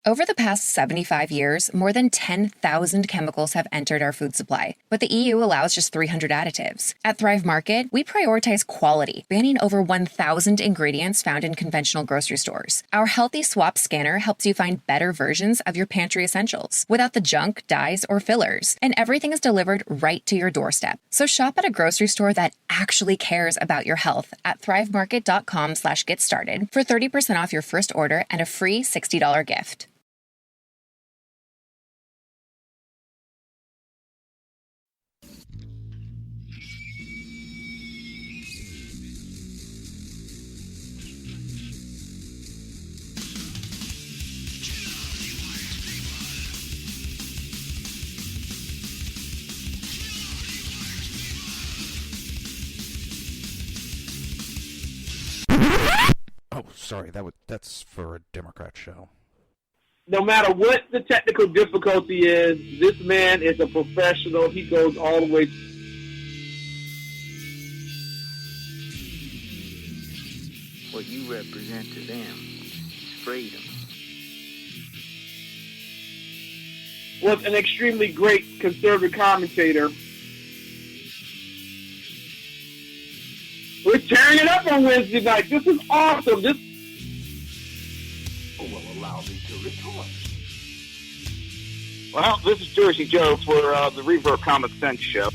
Over the past 75 years, more than 10,000 chemicals have entered our food supply, but the EU allows just 300 additives. At Thrive Market, we prioritize quality, banning over 1,000 ingredients found in conventional grocery stores. Our Healthy Swap scanner helps you find better versions of your pantry essentials without the junk, dyes, or fillers, and everything is delivered right to your doorstep. So shop at a grocery store that actually cares about your health at thrivemarket.com/get-started for 30% off your first order and a free $60 gift. Oh, sorry, that's for a Democrat show. No matter what the technical difficulty is, this man is a professional. He goes all the way. What you represent to them is freedom. Was an extremely great conservative commentator. We're tearing it up on Wednesday night. This is awesome. This will allow me to retort. Well, this is Jersey Joe for the Reaver of Common Sense show.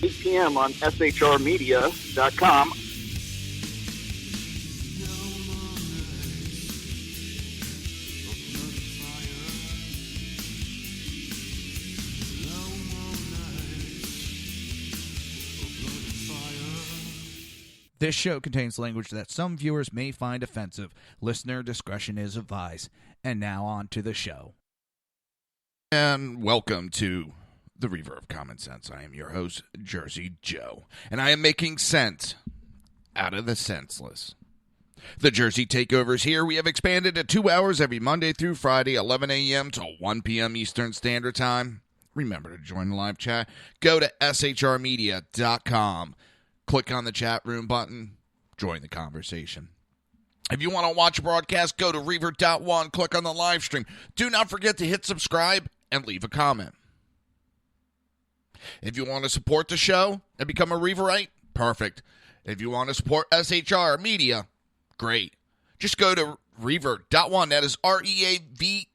8 p.m. on shrmedia.com. This show contains language that some viewers may find offensive. Listener discretion is advised. And now on to the show. And welcome to the Reaver of Common Sense. I am your host, Jersey Joe. And I am making sense out of the senseless. The Jersey Takeover's here. We have expanded to 2 hours every Monday through Friday, 11 a.m. to 1 p.m. Eastern Standard Time. Remember to join the live chat. Go to shrmedia.com. Click on the chat room button. Join the conversation. If you want to watch a broadcast, go to Reaver.one. Click on the live stream. Do not forget to hit subscribe and leave a comment. If you want to support the show and become a Reaverite, perfect. If you want to support SHR Media, great. Just go to Reaver.one. That is REAVER.ONE.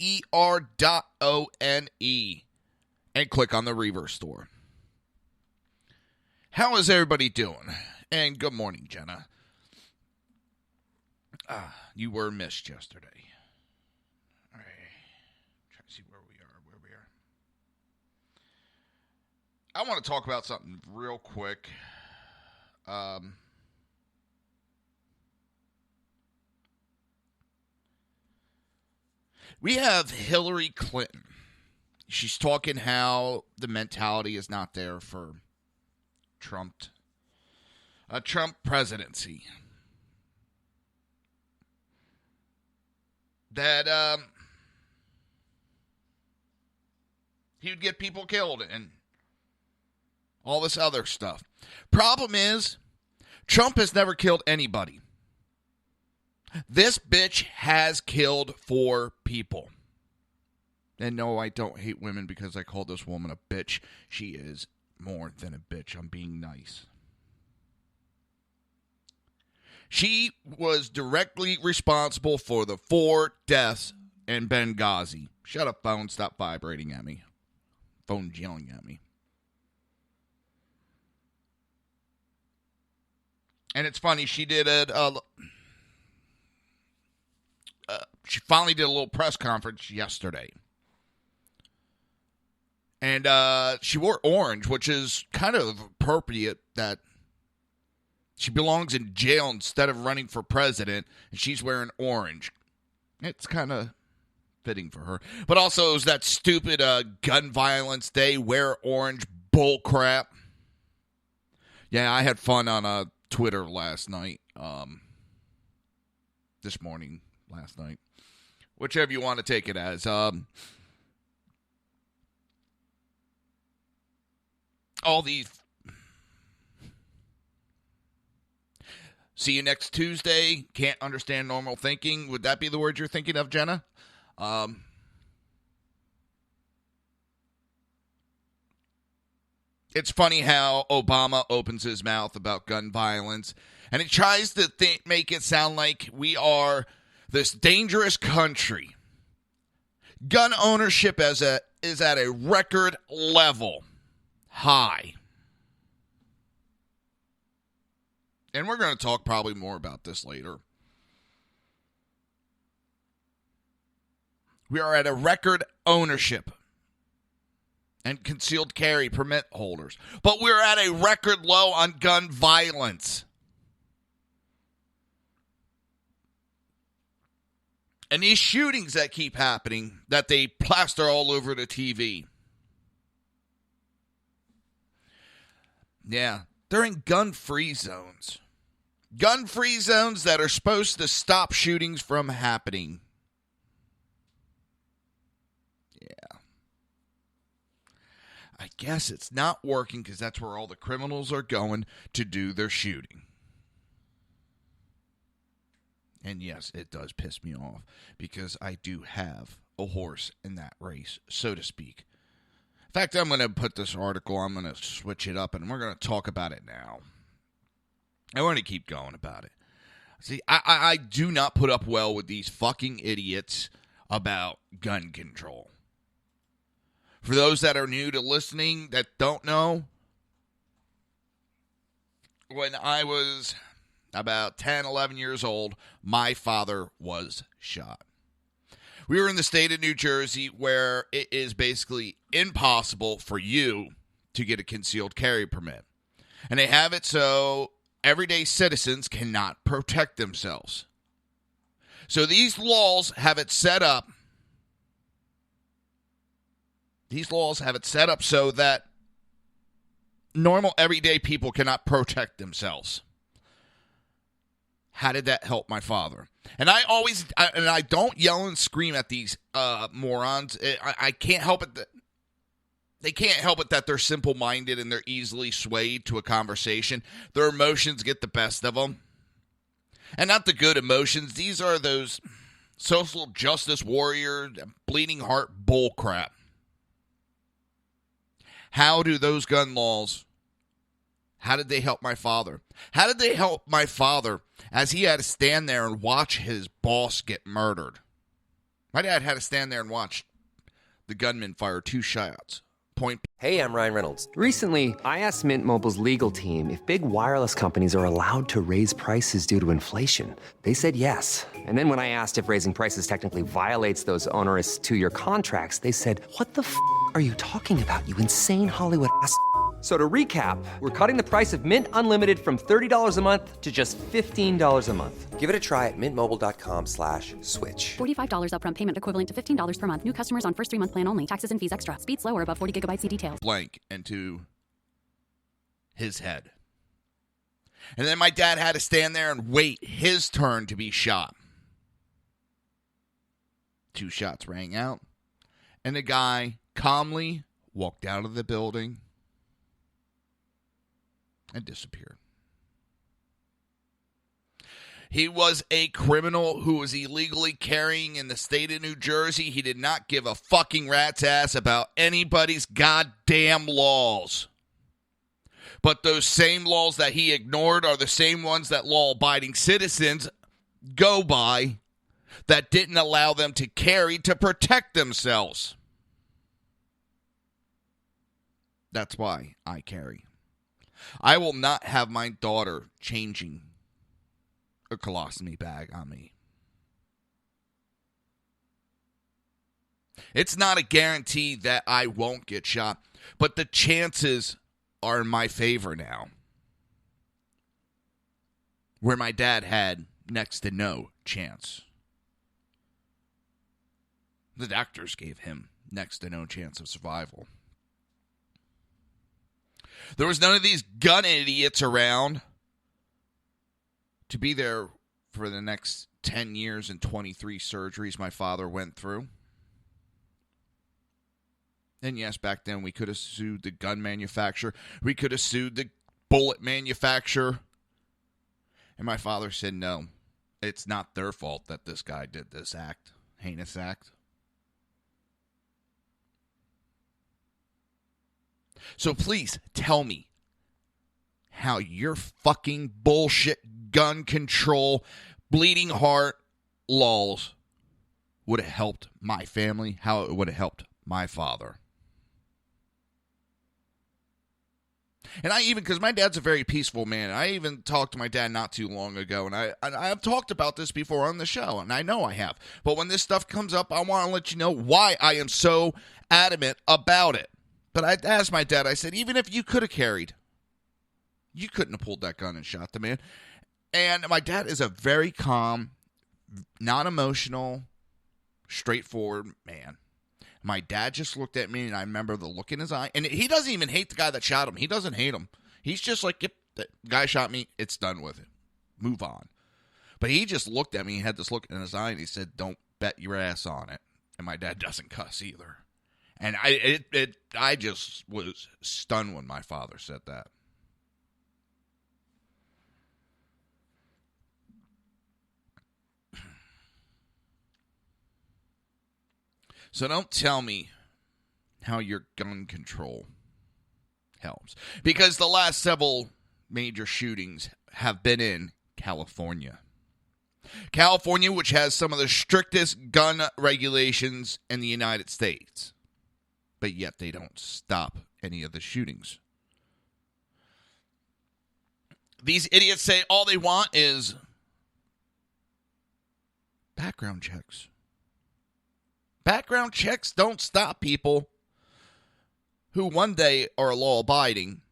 And click on the Reaver store. How is everybody doing? And good morning, Jenna. You were missed yesterday. All right. Try to see where we are. I want to talk about something real quick. We have Hillary Clinton. She's talking how the mentality is not there for a Trump presidency. That he would get people killed and all this other stuff. Problem is, Trump has never killed anybody. This bitch has killed 4 people. And no, I don't hate women because I called this woman a bitch. She is more than a bitch. I'm being nice. She was directly responsible for the 4 deaths in Benghazi. Shut up, phone. Stop vibrating at me. Phone's yelling at me. And it's funny, she did she finally did a little press conference yesterday. And she wore orange, which is kind of appropriate that she belongs in jail instead of running for president, and she's wearing orange. It's kind of fitting for her. But also, it was that stupid gun violence day, wear orange bull crap. Yeah, I had fun on Twitter last night. This morning, last night. Whichever you want to take it as. All these. See you next Tuesday. Can't understand normal thinking. Would that be the word you're thinking of, Jenna? It's funny how Obama opens his mouth about gun violence, and he tries to make it sound like we are this dangerous country. Gun ownership is at a record level high. And we're going to talk probably more about this later. We are at a record ownership and concealed carry permit holders. But we're at a record low on gun violence. And these shootings that keep happening, that they plaster all over the TV. Yeah, they're in gun-free zones. Gun-free zones that are supposed to stop shootings from happening. Yeah. I guess it's not working because that's where all the criminals are going to do their shooting. And yes, it does piss me off because I do have a horse in that race, so to speak. In fact, I'm going to put this article, I'm going to switch it up, and we're going to talk about it now. I want to keep going about it. See, I do not put up well with these fucking idiots about gun control. For those that are new to listening that don't know, when I was about 10, 11 years old, my father was shot. We were in the state of New Jersey where it is basically impossible for you to get a concealed carry permit. And they have it so everyday citizens cannot protect themselves. So these laws have it set up. These laws have it set up so that normal everyday people cannot protect themselves. How did that help my father? And I don't yell and scream at these morons. I can't help it that they can't help it that they're simple-minded and they're easily swayed to a conversation. Their emotions get the best of them. And not the good emotions. These are those social justice warrior, bleeding heart bullcrap. How do those gun laws, how did they help my father? How did they help my father as he had to stand there and watch his boss get murdered? My dad had to stand there and watch the gunman fire 2 shots. Point. Hey, I'm Ryan Reynolds. Recently, I asked Mint Mobile's legal team if big wireless companies are allowed to raise prices due to inflation. They said yes. And then when I asked if raising prices technically violates those onerous 2-year contracts, they said, "What the f*** are you talking about, you insane Hollywood ass?" So to recap, we're cutting the price of Mint Unlimited from $30 a month to just $15 a month. Give it a try at mintmobile.com/switch. $45 upfront payment equivalent to $15 per month. New customers on first 3-month plan only. Taxes and fees extra. Speed slower above 40 gigabytes. See details. Blank into his head. And then my dad had to stand there and wait his turn to be shot. 2 shots rang out. And the guy calmly walked out of the building and disappeared. He was a criminal who was illegally carrying in the state of New Jersey. He did not give a fucking rat's ass about anybody's goddamn laws. But those same laws that he ignored are the same ones that law-abiding citizens go by that didn't allow them to carry to protect themselves. That's why I carry. I will not have my daughter changing a colostomy bag on me. It's not a guarantee that I won't get shot, but the chances are in my favor now. Where my dad had next to no chance. The doctors gave him next to no chance of survival. There was none of these gun idiots around to be there for the next 10 years and 23 surgeries my father went through. And yes, back then we could have sued the gun manufacturer. We could have sued the bullet manufacturer. And my father said, no, it's not their fault that this guy did this act, heinous act. So please tell me how your fucking bullshit gun control, bleeding heart laws would have helped my family, how it would have helped my father. And I even, because my dad's a very peaceful man, I even talked to my dad not too long ago, and I've talked about this before on the show, and I know I have. But when this stuff comes up, I want to let you know why I am so adamant about it. But I asked my dad, I said, even if you could have carried, you couldn't have pulled that gun and shot the man. And my dad is a very calm, non-emotional, straightforward man. My dad just looked at me, and I remember the look in his eye. And he doesn't even hate the guy that shot him. He doesn't hate him. He's just like, yep, the guy shot me. It's done with it. Move on. But he just looked at me and had this look in his eye, and he said, don't bet your ass on it. And my dad doesn't cuss either. And I just was stunned when my father said that. So don't tell me how your gun control helps. Because the last several major shootings have been in California. California, which has some of the strictest gun regulations in the United States. But yet they don't stop any of the shootings. These idiots say all they want is background checks. Background checks don't stop people who one day are law-abiding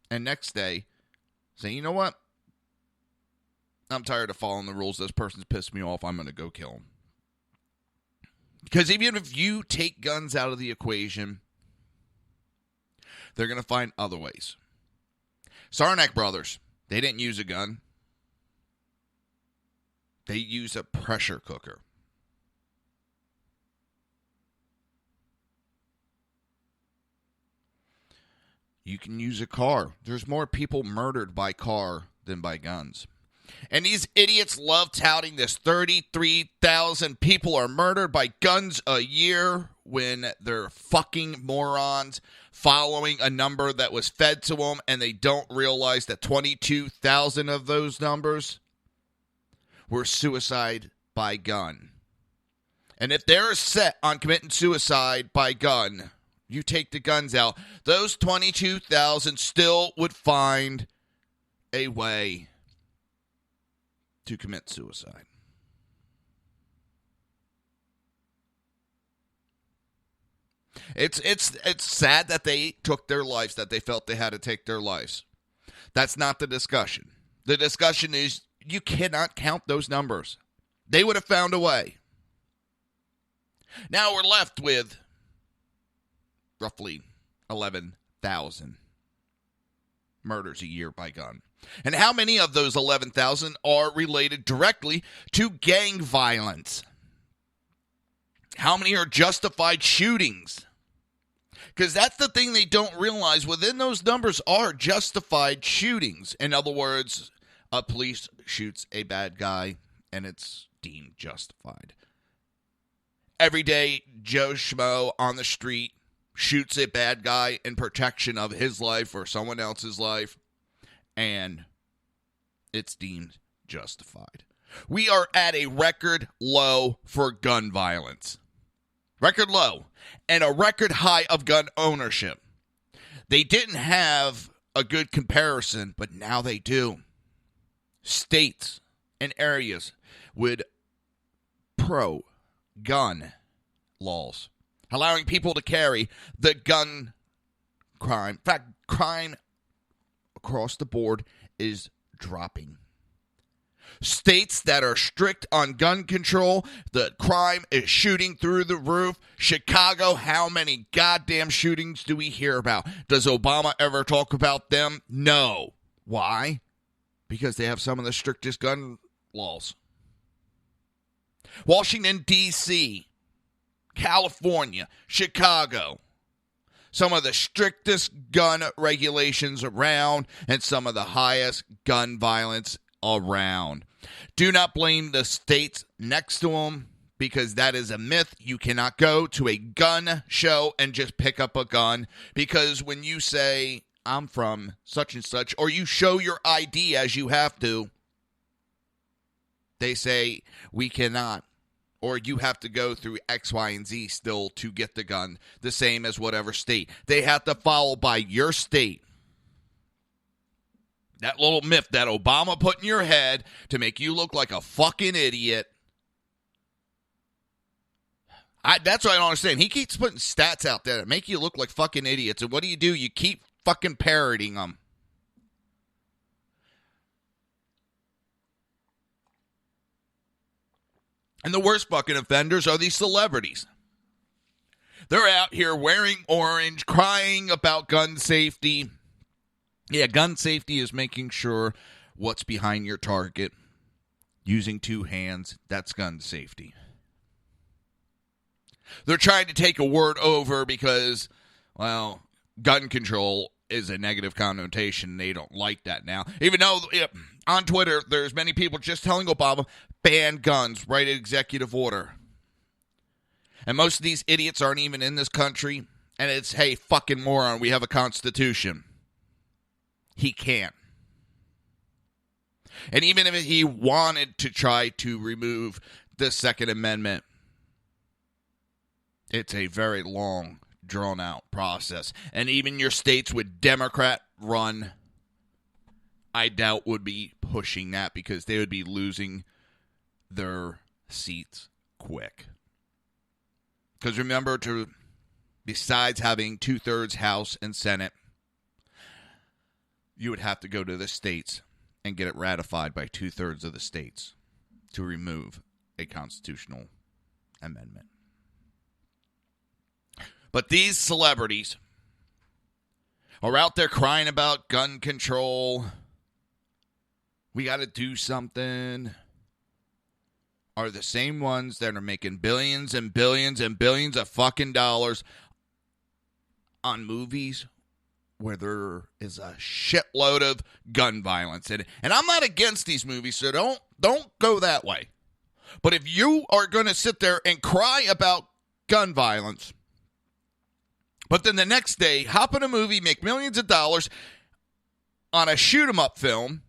and next day say, you know what? I'm tired of following the rules. This person's pissed me off. I'm going to go kill him. Because even if you take guns out of the equation, they're going to find other ways. Saranac brothers, they didn't use a gun. They used a pressure cooker. You can use a car. There's more people murdered by car than by guns. And these idiots love touting this 33,000 people are murdered by guns a year when they're fucking morons following a number that was fed to them, and they don't realize that 22,000 of those numbers were suicide by gun. And if they're set on committing suicide by gun, you take the guns out, those 22,000 still would find a way to commit suicide. It's sad that they took their lives, that they felt they had to take their lives. That's not the discussion. The discussion is you cannot count those numbers. They would have found a way. Now we're left with roughly 11,000 murders a year by gun. And how many of those 11,000 are related directly to gang violence? How many are justified shootings? Because that's the thing they don't realize. Within those numbers are justified shootings. In other words, a police shoots a bad guy and it's deemed justified. Everyday Joe Schmo on the street shoots a bad guy in protection of his life or someone else's life, and it's deemed justified. We are at a record low for gun violence. Record low. And a record high of gun ownership. They didn't have a good comparison, but now they do. States and areas with pro-gun laws, allowing people to carry the gun crime. In fact, crime across the board is dropping. States that are strict on gun control, the crime is shooting through the roof. Chicago, how many goddamn shootings do we hear about? Does Obama ever talk about them? No. Why? Because they have some of the strictest gun laws. Washington, D.C., California, Chicago, some of the strictest gun regulations around and some of the highest gun violence around. Do not blame the states next to them, because that is a myth. You cannot go to a gun show and just pick up a gun, because when you say, I'm from such and such, or you show your ID as you have to, they say, we cannot. Or you have to go through X, Y, and Z still to get the gun, the same as whatever state. They have to follow by your state. That little myth that Obama put in your head to make you look like a fucking idiot. That's what I don't understand. He keeps putting stats out there that make you look like fucking idiots. And what do? You keep fucking parroting them. And the worst fucking offenders are these celebrities. They're out here wearing orange, crying about gun safety. Yeah, gun safety is making sure what's behind your target. Using two hands, that's gun safety. They're trying to take a word over because, well, gun control is a negative connotation. They don't like that now. Even though on Twitter, there's many people just telling Obama, ban guns, write an executive order. And most of these idiots aren't even in this country. And it's, hey, fucking moron, we have a constitution. He can't. And even if he wanted to try to remove the Second Amendment, it's a very long, drawn-out process. And even your states with Democrat run, I doubt would be pushing that because they would be losing their seats quick. Because remember, besides having 2/3 House and Senate, you would have to go to the states and get it ratified by 2/3 of the states to remove a constitutional amendment. But these celebrities are out there crying about gun control. We got to do something. Are the same ones that are making billions and billions and billions of fucking dollars on movies where there is a shitload of gun violence in it. And I'm not against these movies, so don't go that way. But if you are going to sit there and cry about gun violence, but then the next day hop in a movie, make millions of dollars on a shoot-'em-up film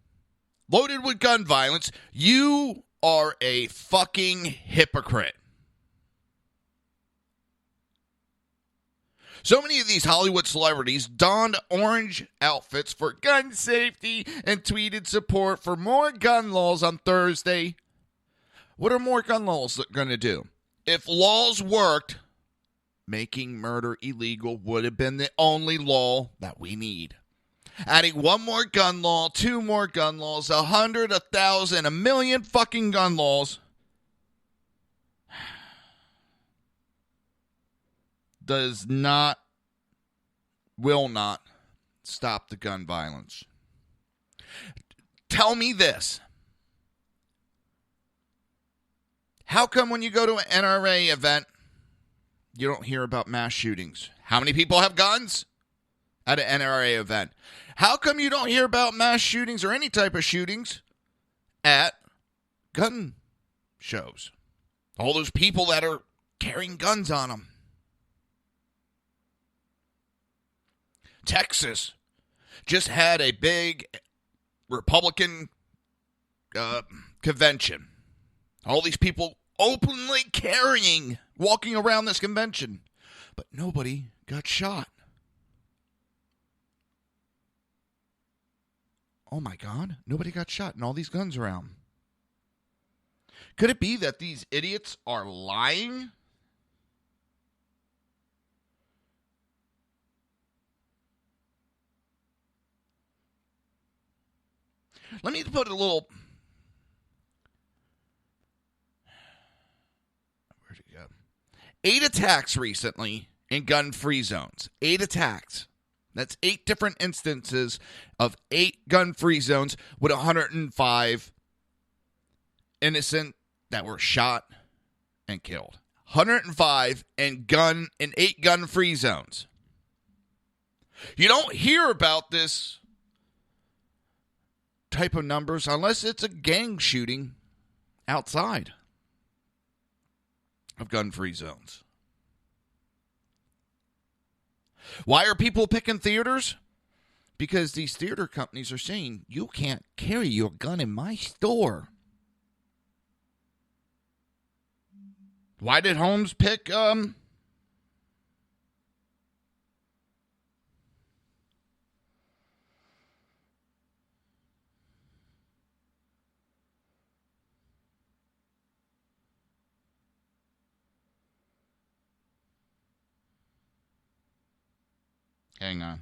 loaded with gun violence, you are a fucking hypocrite. So many of these Hollywood celebrities donned orange outfits for gun safety and tweeted support for more gun laws on Thursday. What are more gun laws going to do? If laws worked, making murder illegal would have been the only law that we need. Adding one more gun law, two more gun laws, 100, 1,000, 1,000,000 fucking gun laws will not stop the gun violence. Tell me this. How come when you go to an NRA event, you don't hear about mass shootings? How many people have guns at an NRA event? How come you don't hear about mass shootings or any type of shootings at gun shows? All those people that are carrying guns on them. Texas just had a big Republican convention. All these people openly walking around this convention. But nobody got shot. Oh my God, nobody got shot and all these guns around. Could it be that these idiots are lying? Let me put a little... Where'd it go? 8 attacks recently in gun-free zones. 8 attacks. That's 8 different instances of 8 gun-free zones with 105 innocent that were shot and killed. 105 in 8 gun-free zones. You don't hear about this type of numbers unless it's a gang shooting outside of gun-free zones. Why are people picking theaters? Because these theater companies are saying, you can't carry your gun in my store. Why did Holmes pick, Hang on.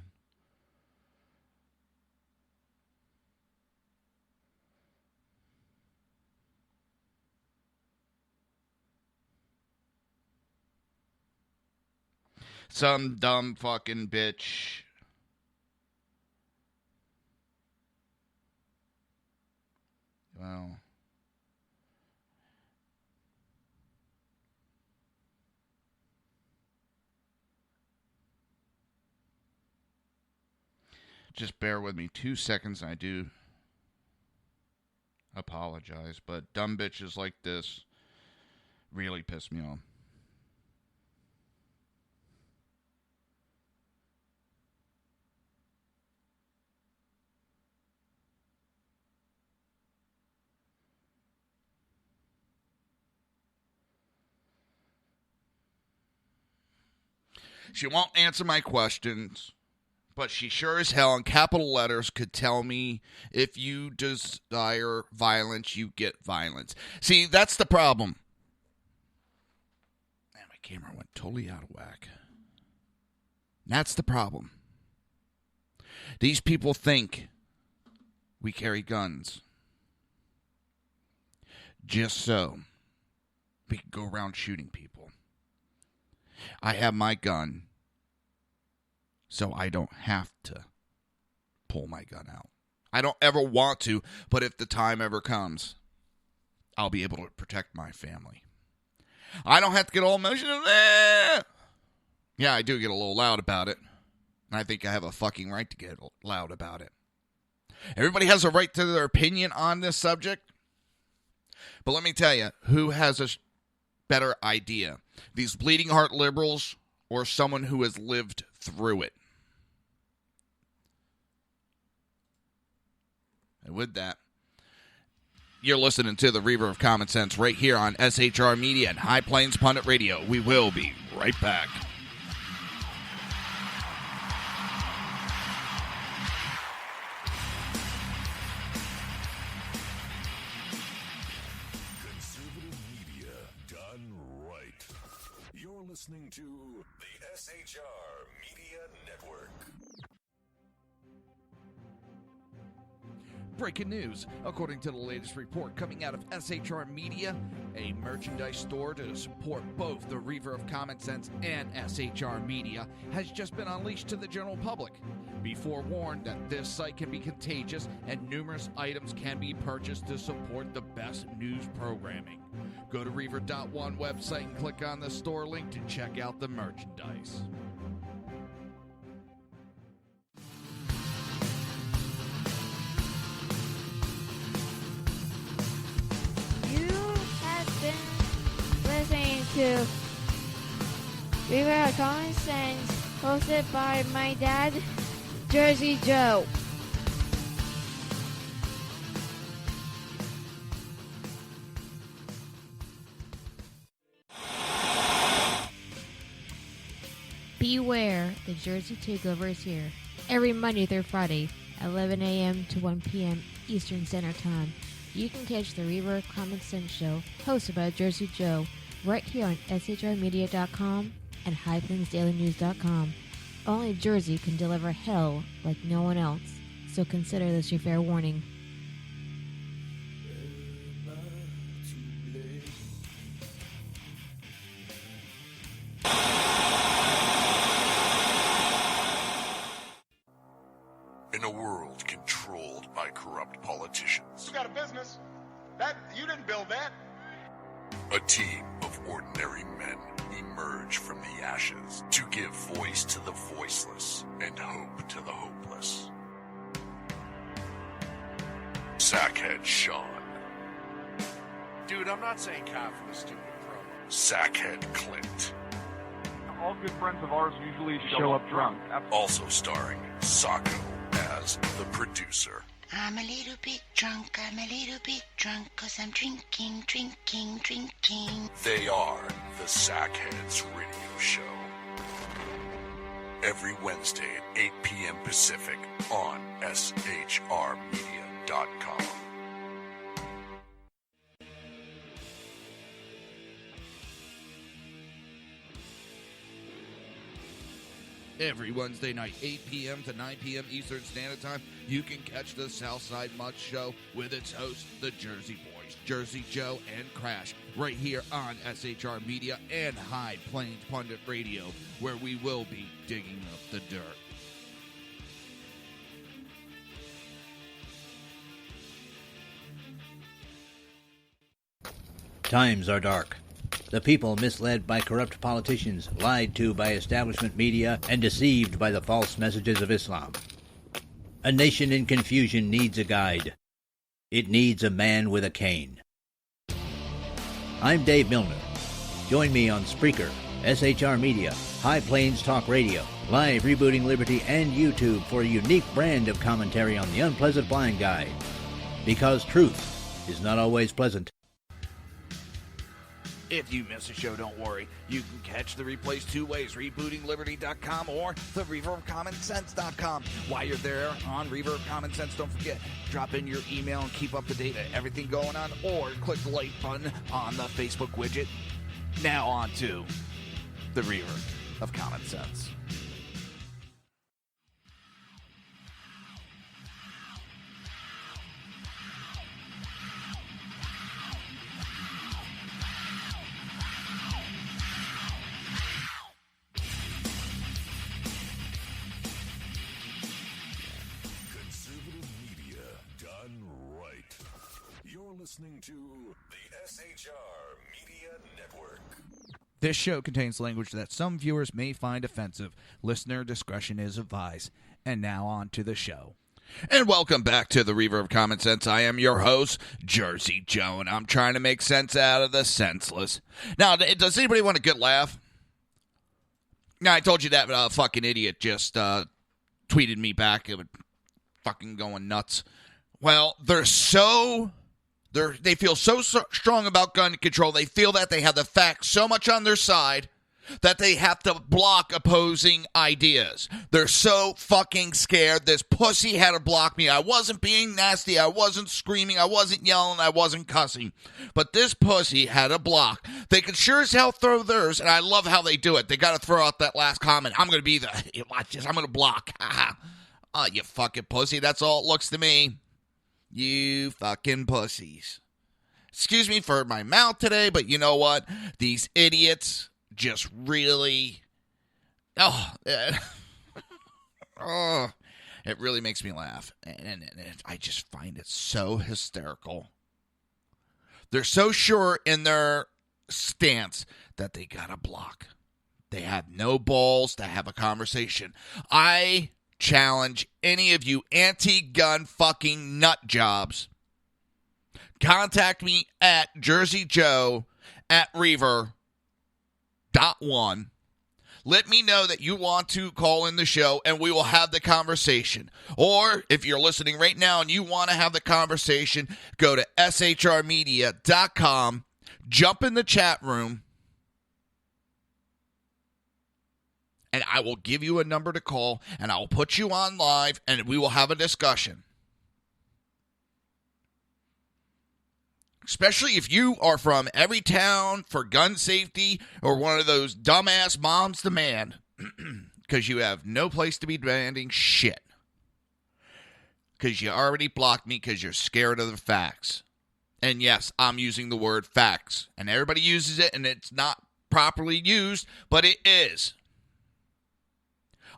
Some dumb fucking bitch. Well. Just bear with me 2 seconds. I do apologize, but dumb bitches like this really piss me off. She won't answer my questions, but she sure as hell in capital letters could tell me, if you desire violence, you get violence. See, that's the problem. Man, my camera went totally out of whack. That's the problem. These people think we carry guns just so we can go around shooting people. I have my gun, so I don't have to pull my gun out. I don't ever want to, but if the time ever comes, I'll be able to protect my family. I don't have to get all emotional. Yeah, I do get a little loud about it. And I think I have a fucking right to get loud about it. Everybody has a right to their opinion on this subject. But let me tell you, who has a better idea? These bleeding heart liberals or someone who has lived through it? And with that, you're listening to the Reaver of Common Sense right here on SHR Media and High Plains Pundit Radio. We will be right back. Listening to the SHR Media Network. Breaking news. According to the latest report coming out of SHR Media, a merchandise store to support both the Reaver of Common Sense and SHR Media has just been unleashed to the general public. Be forewarned that this site can be contagious and numerous items can be purchased to support the best news programming. Go to Reaver.one website and click on the store link to check out the merchandise. You have been listening to Reaver of Common Sense, hosted by my dad, Jersey Joe. Beware, the Jersey Takeover is here. Every Monday through Friday, 11 a.m. to 1 p.m. Eastern Standard Time. You can catch the Reaver of Common Sense show, hosted by Jersey Joe, right here on shrmedia.com and highplainsdailynews.com. Only Jersey can deliver hell like no one else, so consider this your fair warning. In a world controlled by corrupt politicians, You got a business. That you didn't build that. a team of ordinary men emerge from the ashes to give voice to the voiceless and hope to the hopeless. Sackhead Sean. Dude, I'm not saying cow for the stupid promo. Sackhead Clint. All good friends of ours usually show up drunk. Also starring Sacco as the producer. I'm a little bit drunk, 'cause I'm drinking. They are the Sackheads Radio Show. Every Wednesday at 8 p.m. Pacific on shrmedia.com. Every Wednesday night, 8 p.m. to 9 p.m. Eastern Standard Time, you can catch the Southside Mud Show with its hosts, the Jersey Boys, Jersey Joe and Crash, right here on SHR Media and High Plains Pundit Radio, where we will be digging up the dirt. Times are dark. The people misled by corrupt politicians, lied to by establishment media, and deceived by the false messages of Islam. A nation in confusion needs a guide. It needs a man with a cane. I'm Dave Milner. Join me on Spreaker, SHR Media, High Plains Talk Radio, Live Rebooting Liberty, and YouTube for a unique brand of commentary on the unpleasant blind guide. Because truth is not always pleasant. If you miss a show, don't worry. You can catch the replays two ways, rebootingliberty.com or the Reaver of Common Sense.com. While you're there on Reaver of Common Sense, don't forget, drop in your email and keep up to date on everything going on, or click the like button on the Facebook widget. Now on to the Reaver of Common Sense. Listening to the SHR Media Network. This show contains language that some viewers may find offensive. Listener discretion is advised. And now on to the show. And welcome back to the Reaver of Common Sense. I am your host, Jersey Joe, and I'm trying to make sense out of the senseless. Now, does anybody want a good laugh? Now, I told you that fucking idiot just tweeted me back. It was fucking going nuts. Well, they feel so strong about gun control. They feel that they have the facts so much on their side that they have to block opposing ideas. They're so fucking scared. This pussy had to block me. I wasn't being nasty. I wasn't screaming. I wasn't yelling. I wasn't cussing. But this pussy had a block. They could sure as hell throw theirs, and I love how they do it. They got to throw out that last comment. I'm going to be watch this. I'm going to block. Oh, you fucking pussy. That's all it looks to me. You fucking pussies. Excuse me for my mouth today, but you know what? These idiots just really... it really makes me laugh. And I just find it so hysterical. They're so sure in their stance that they got a block. They have no balls to have a conversation. I challenge any of you anti-gun fucking nut jobs. Contact me at jerseyjoe@reaver.1. Let me know that you want to call in the show and we will have the conversation. Or if you're listening right now and you want to have the conversation, go to shrmedia.com, jump in the chat room, and I will give you a number to call, and I will put you on live, and we will have a discussion. Especially if you are from every town for gun safety or one of those dumbass moms demand, because you have no place to be demanding shit. Because you already blocked me because you're scared of the facts. And yes, I'm using the word facts. And everybody uses it, and it's not properly used, but it is.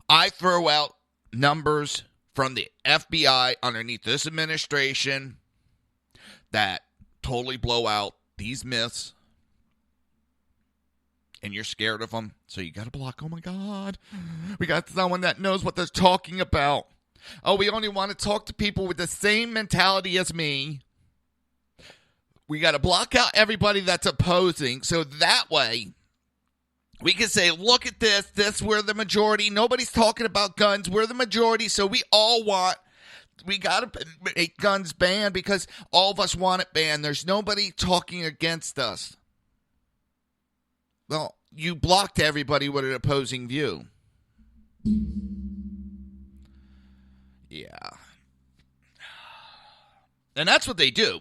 I throw out numbers from the FBI underneath this administration that totally blow out these myths, and you're scared of them, so you got to block. Oh my God, we got someone that knows what they're talking about. Oh, we only want to talk to people with the same mentality as me. We got to block out everybody that's opposing, so that way we can say, look at this, we're the majority. Nobody's talking about guns. We're the majority, so we got to make guns banned because all of us want it banned. There's nobody talking against us. Well, you blocked everybody with an opposing view. Yeah. And that's what they do.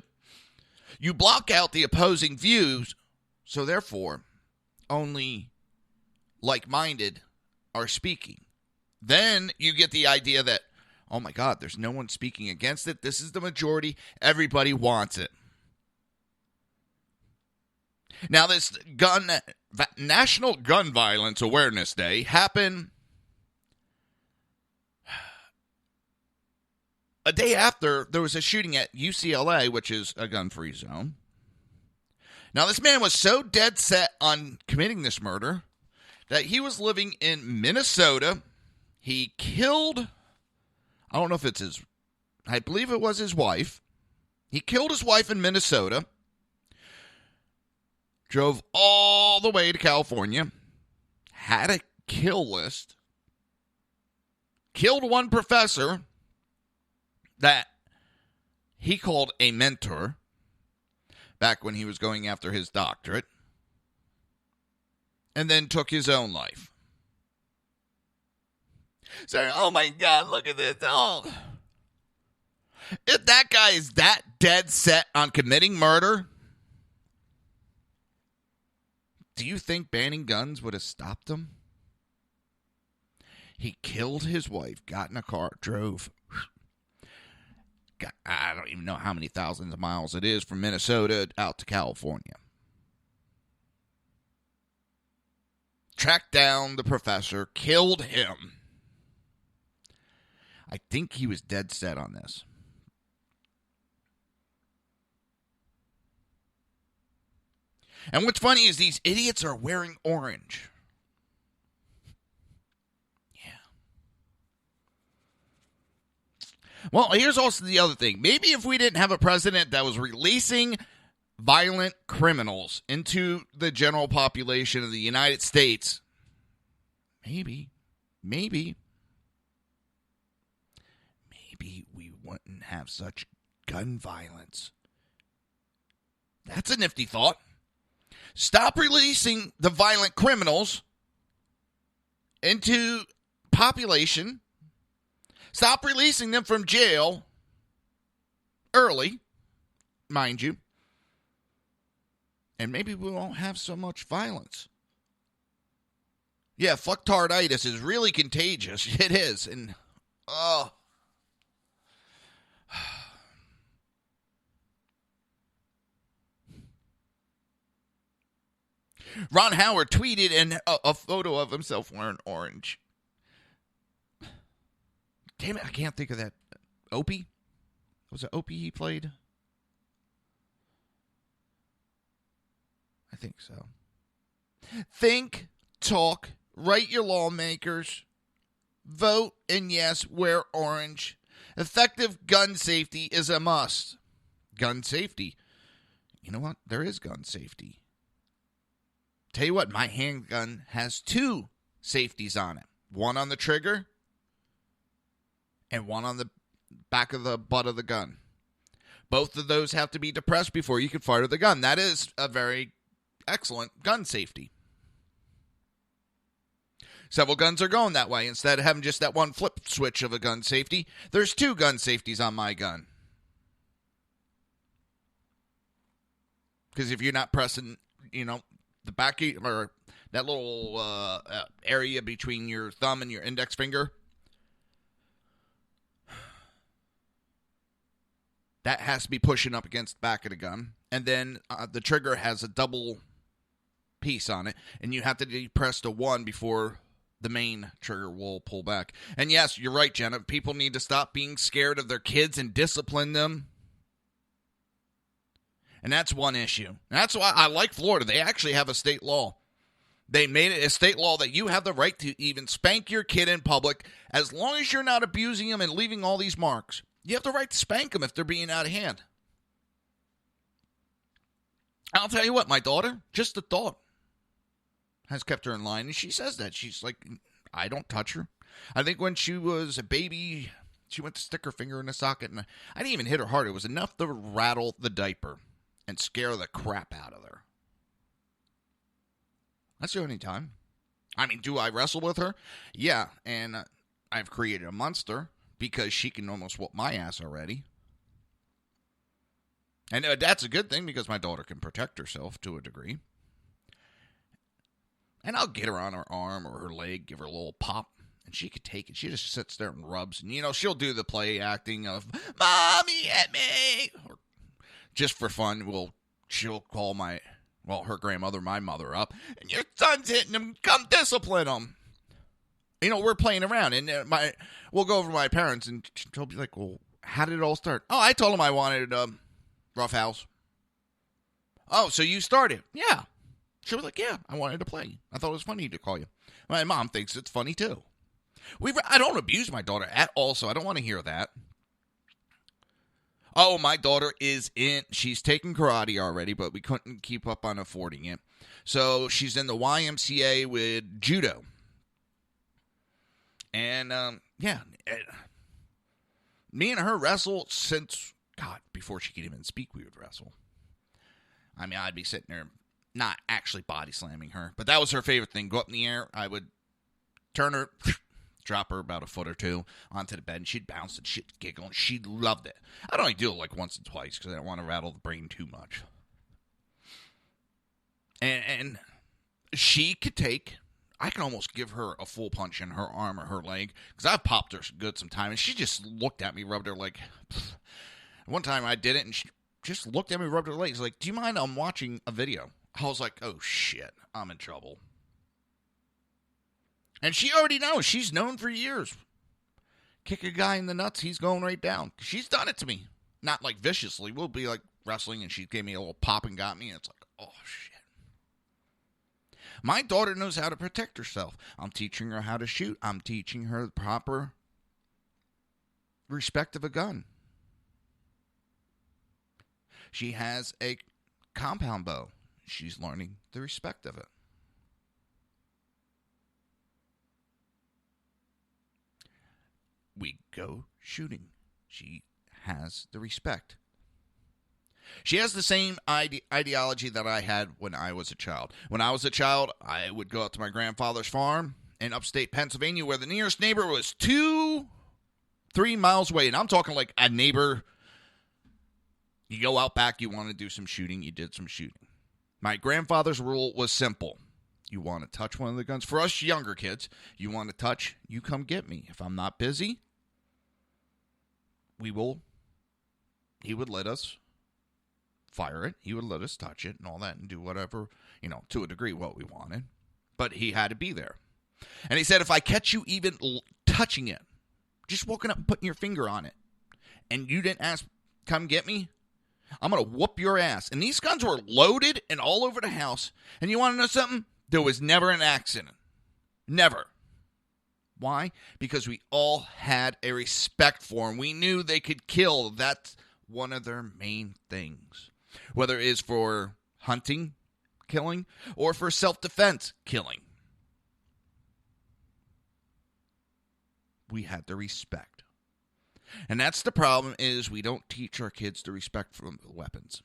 You block out the opposing views, so therefore, only like-minded are speaking. Then you get the idea that, oh my God, there's no one speaking against it. This is the majority. Everybody wants it. Now, this National Gun Violence Awareness Day happened a day after there was a shooting at UCLA, which is a gun-free zone. Now, this man was so dead set on committing this murder that he was living in Minnesota. He killed, I don't know if it's I believe it was his wife. He killed his wife in Minnesota, drove all the way to California, had a kill list, killed one professor that he called a mentor back when he was going after his doctorate, and then took his own life. So, oh my God, look at this. Oh. If that guy is that dead set on committing murder, do you think banning guns would have stopped him? He killed his wife, got in a car, drove. I don't even know how many thousands of miles it is from Minnesota out to California. Tracked down the professor, killed him. I think he was dead set on this. And what's funny is these idiots are wearing orange. Well, here's also the other thing. Maybe if we didn't have a president that was releasing violent criminals into the general population of the United States, maybe we wouldn't have such gun violence. That's a nifty thought. Stop releasing the violent criminals into population. Stop releasing them from jail early, mind you. And maybe we won't have so much violence. Yeah, fucktarditis is really contagious. It is. And, Ron Howard tweeted a photo of himself wearing orange. Damn it, I can't think of that. Opie? Was it Opie he played? I think so. Think, talk, write your lawmakers, vote, and yes, wear orange. Effective gun safety is a must. Gun safety. You know what? There is gun safety. Tell you what, my handgun has 2 safeties on it. One on the trigger and one on the back of the butt of the gun. Both of those have to be depressed before you can fire the gun. That is a very excellent gun safety. Several guns are going that way. Instead of having just that one flip switch of a gun safety, there's 2 gun safeties on my gun. Because if you're not pressing, the back or that little area between your thumb and your index finger, that has to be pushing up against the back of the gun. And then the trigger has a double piece on it. And you have to depress the 1 before the main trigger will pull back. And yes, you're right, Jenna. People need to stop being scared of their kids and discipline them. And that's one issue. And that's why I like Florida. They actually have a state law They made it a state law that you have the right to even spank your kid in public as long as you're not abusing them and leaving all these marks. You have the right to spank them if they're being out of hand. I'll tell you what, my daughter, just the thought has kept her in line. And she says that. She's like, I don't touch her. I think when she was a baby, she went to stick her finger in the socket, and I didn't even hit her hard. It was enough to rattle the diaper and scare the crap out of her. That's the only time. I mean, do I wrestle with her? Yeah, and I've created a monster because she can almost whoop my ass already. And that's a good thing because my daughter can protect herself to a degree. And I'll get her on her arm or her leg, give her a little pop, and she could take it. She just sits there and rubs. And, she'll do the play acting of, Mommy, hit me! Or just for fun, she'll call her grandmother, my mother, up, and your son's hitting him, come discipline him. We're playing around, and we'll go over to my parents, and she'll be like, well, how did it all start? Oh, I told him I wanted rough house. Oh, so you started? Yeah. She was like, yeah, I wanted to play. I thought it was funny to call you. My mom thinks it's funny, too. I don't abuse my daughter at all, so I don't want to hear that. Oh, my daughter she's taken karate already, but we couldn't keep up on affording it. So she's in the YMCA with judo. And, me and her wrestle since, before she could even speak, we would wrestle. I mean, I'd be sitting there, not actually body slamming her, but that was her favorite thing. Go up in the air, I would turn her, drop her about a foot or two onto the bed, and she'd bounce and she'd giggle, and she loved it. I'd only do it like once or twice because I don't want to rattle the brain too much. And she could I can almost give her a full punch in her arm or her leg because I've popped her good some time, and she just looked at me, rubbed her leg. One time I did it, and she just looked at me, rubbed her legs, like, do you mind? I'm watching a video. I was like, oh, shit, I'm in trouble. And she already knows. She's known for years. Kick a guy in the nuts, he's going right down. She's done it to me. Not like viciously. We'll be like wrestling, and she gave me a little pop and got me, and it's like, oh, shit. My daughter knows how to protect herself. I'm teaching her how to shoot. I'm teaching her the proper respect of a gun. She has a compound bow. She's learning the respect of it. We go shooting. She has the respect. She has the same ideology that I had when I was a child. When I was a child, I would go out to my grandfather's farm in upstate Pennsylvania where the nearest neighbor was 2-3 miles away. And I'm talking like a neighbor. You go out back, you want to do some shooting, you did some shooting. My grandfather's rule was simple. You want to touch one of the guns. For us younger kids, you want to touch, you come get me. If I'm not busy, he would let us fire it. He would let us touch it and all that and do whatever, to a degree what we wanted. But he had to be there. And he said, if I catch you even touching it, just walking up and putting your finger on it, and you didn't ask, come get me, I'm going to whoop your ass. And these guns were loaded and all over the house. And you want to know something? There was never an accident. Never. Why? Because we all had a respect for them. We knew they could kill. That's one of their main things. Whether it is for hunting, killing, or for self-defense, killing. We had the respect. And that's the problem is we don't teach our kids the respect for the weapons.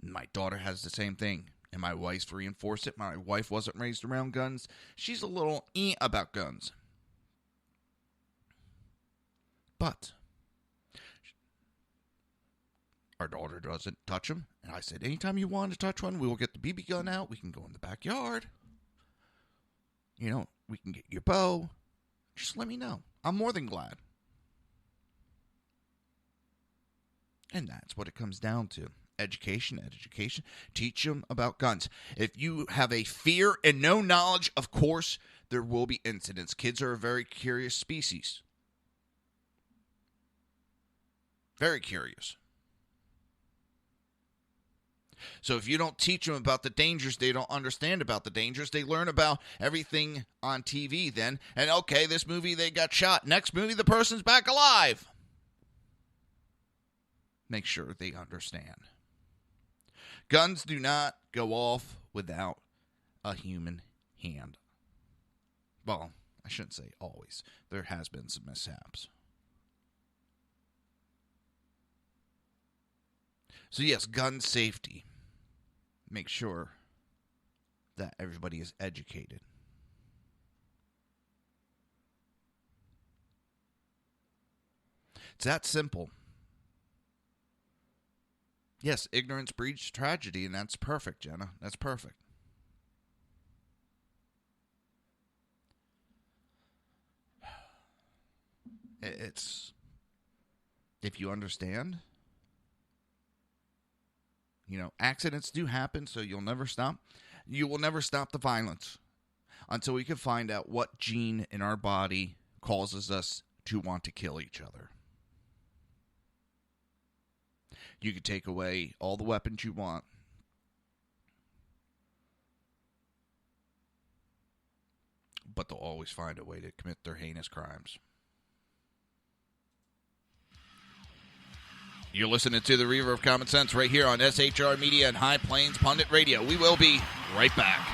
My daughter has the same thing. And my wife's reinforced it. My wife wasn't raised around guns. She's a little about guns. But our daughter doesn't touch them. And I said, anytime you want to touch one, we will get the BB gun out. We can go in the backyard. We can get your bow. Just let me know. I'm more than glad. And that's what it comes down to. Education. Teach them about guns. If you have a fear and no knowledge, of course, there will be incidents. Kids are a very curious species. Very curious. So if you don't teach them about the dangers, they don't understand about the dangers. They learn about everything on TV then. And okay, this movie, they got shot. Next movie, the person's back alive. Make sure they understand. Guns do not go off without a human hand. Well, I shouldn't say always. There has been some mishaps. So yes, gun safety. Make sure that everybody is educated. It's that simple. Yes, ignorance breeds tragedy, and that's perfect, Jenna. That's perfect. It's, if you understand, accidents do happen, so you'll never stop. You will never stop the violence until we can find out what gene in our body causes us to want to kill each other. You can take away all the weapons you want, but they'll always find a way to commit their heinous crimes. You're listening to the Reaver of Common Sense right here on SHR Media and High Plains Pundit Radio. We will be right back.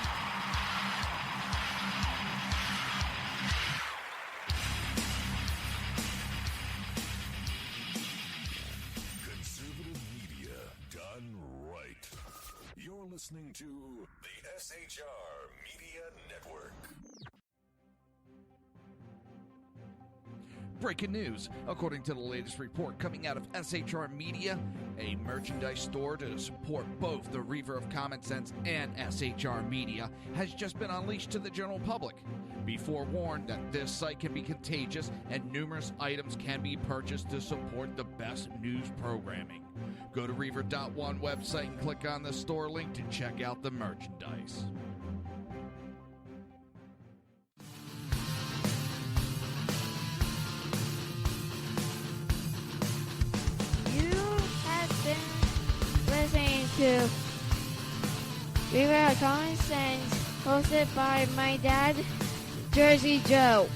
Conservative media done right. You're listening to the SHR Media Network. Breaking news. According to the latest report coming out of SHR Media, a merchandise store to support both the Reaver of Common Sense and SHR Media has just been unleashed to the general public. Be forewarned that this site can be contagious and numerous items can be purchased to support the best news programming. Go to Reaver.one website and click on the store link to check out the merchandise. Listening to Reaver of Common Sense, hosted by my dad, Jersey Joe.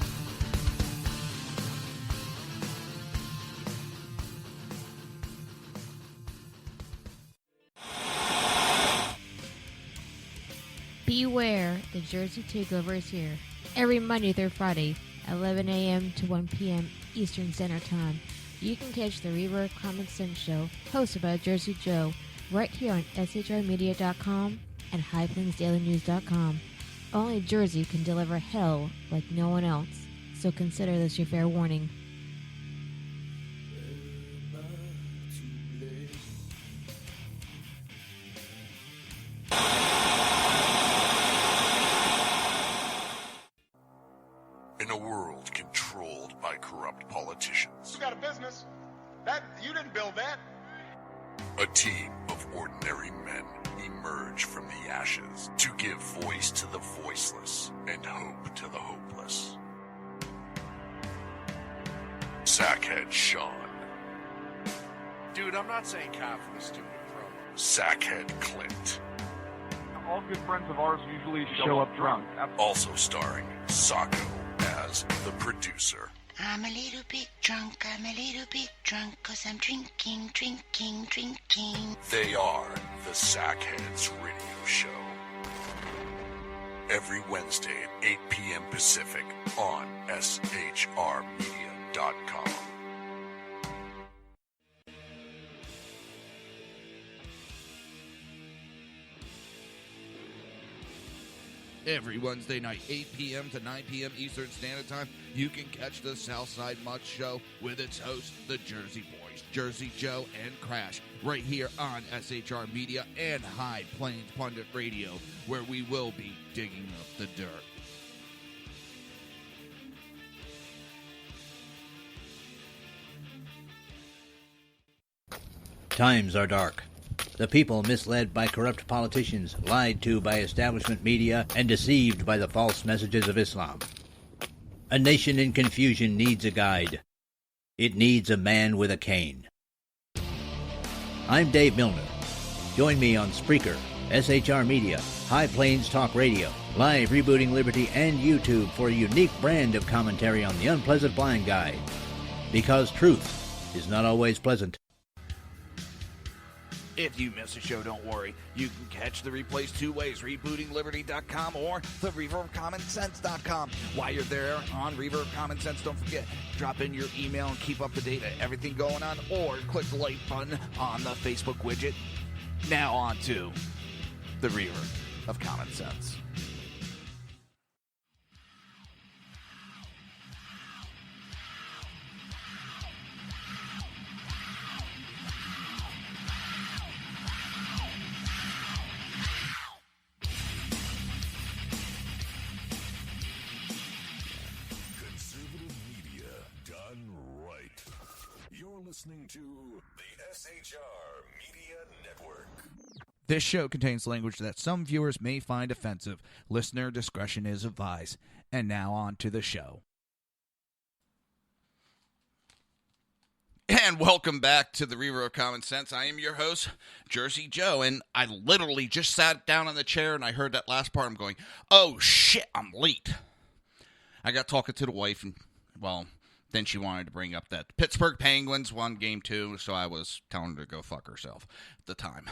Beware, the Jersey Takeover is here. Every Monday through Friday, 11 a.m. to 1 p.m. Eastern Standard Time. You can catch the Reaver of Common Sense show, hosted by Jersey Joe, right here on shrmedia.com and highplainsdailynews.com. Only Jersey can deliver hell like no one else, so consider this your fair warning. In a world controlled by corrupt politicians, You got a business. That you didn't build that. a team of ordinary men emerge from the ashes to give voice to the voiceless and hope to the hopeless. Sackhead Sean, Dude, I'm not saying cough for the stupid pro. Sackhead Clint, All good friends of ours usually show up drunk. also starring Sacco as the producer. I'm a little bit drunk, 'cause I'm drinking. They are the Sackheads Radio Show. Every Wednesday at 8 p.m. Pacific on shrmedia.com. Every Wednesday night, 8 p.m. to 9 p.m. Eastern Standard Time, you can catch the Southside Mutt Show with its hosts, the Jersey Boys, Jersey Joe and Crash, right here on SHR Media and High Plains Pundit Radio, where we will be digging up the dirt. Times are dark. The people misled by corrupt politicians, lied to by establishment media, and deceived by the false messages of Islam. A nation in confusion needs a guide. It needs a man with a cane. I'm Dave Milner. Join me on Spreaker, SHR Media, High Plains Talk Radio, Live Rebooting Liberty, and YouTube for a unique brand of commentary on the Unpleasant Blind Guide. Because truth is not always pleasant. If you miss a show, don't worry. You can catch the replays two ways, rebootingliberty.com or the Reaver of Common Sense.com. While you're there on Reaver of Common Sense, don't forget, drop in your email and keep up to date on everything going on, or click the like button on the Facebook widget. Now on to the Reaver of Common Sense. Listening to the SHR Media Network. This show contains language that some viewers may find offensive. Listener discretion is advised. And now on to the show. And welcome back to the Reaver of Common Sense. I am your host, Jersey Joe, and I literally just sat down in the chair and I heard that last part. I'm going, oh shit, I'm late. I got talking to the wife and, well, then she wanted to bring up that Pittsburgh Penguins won Game 2, so I was telling her to go fuck herself at the time.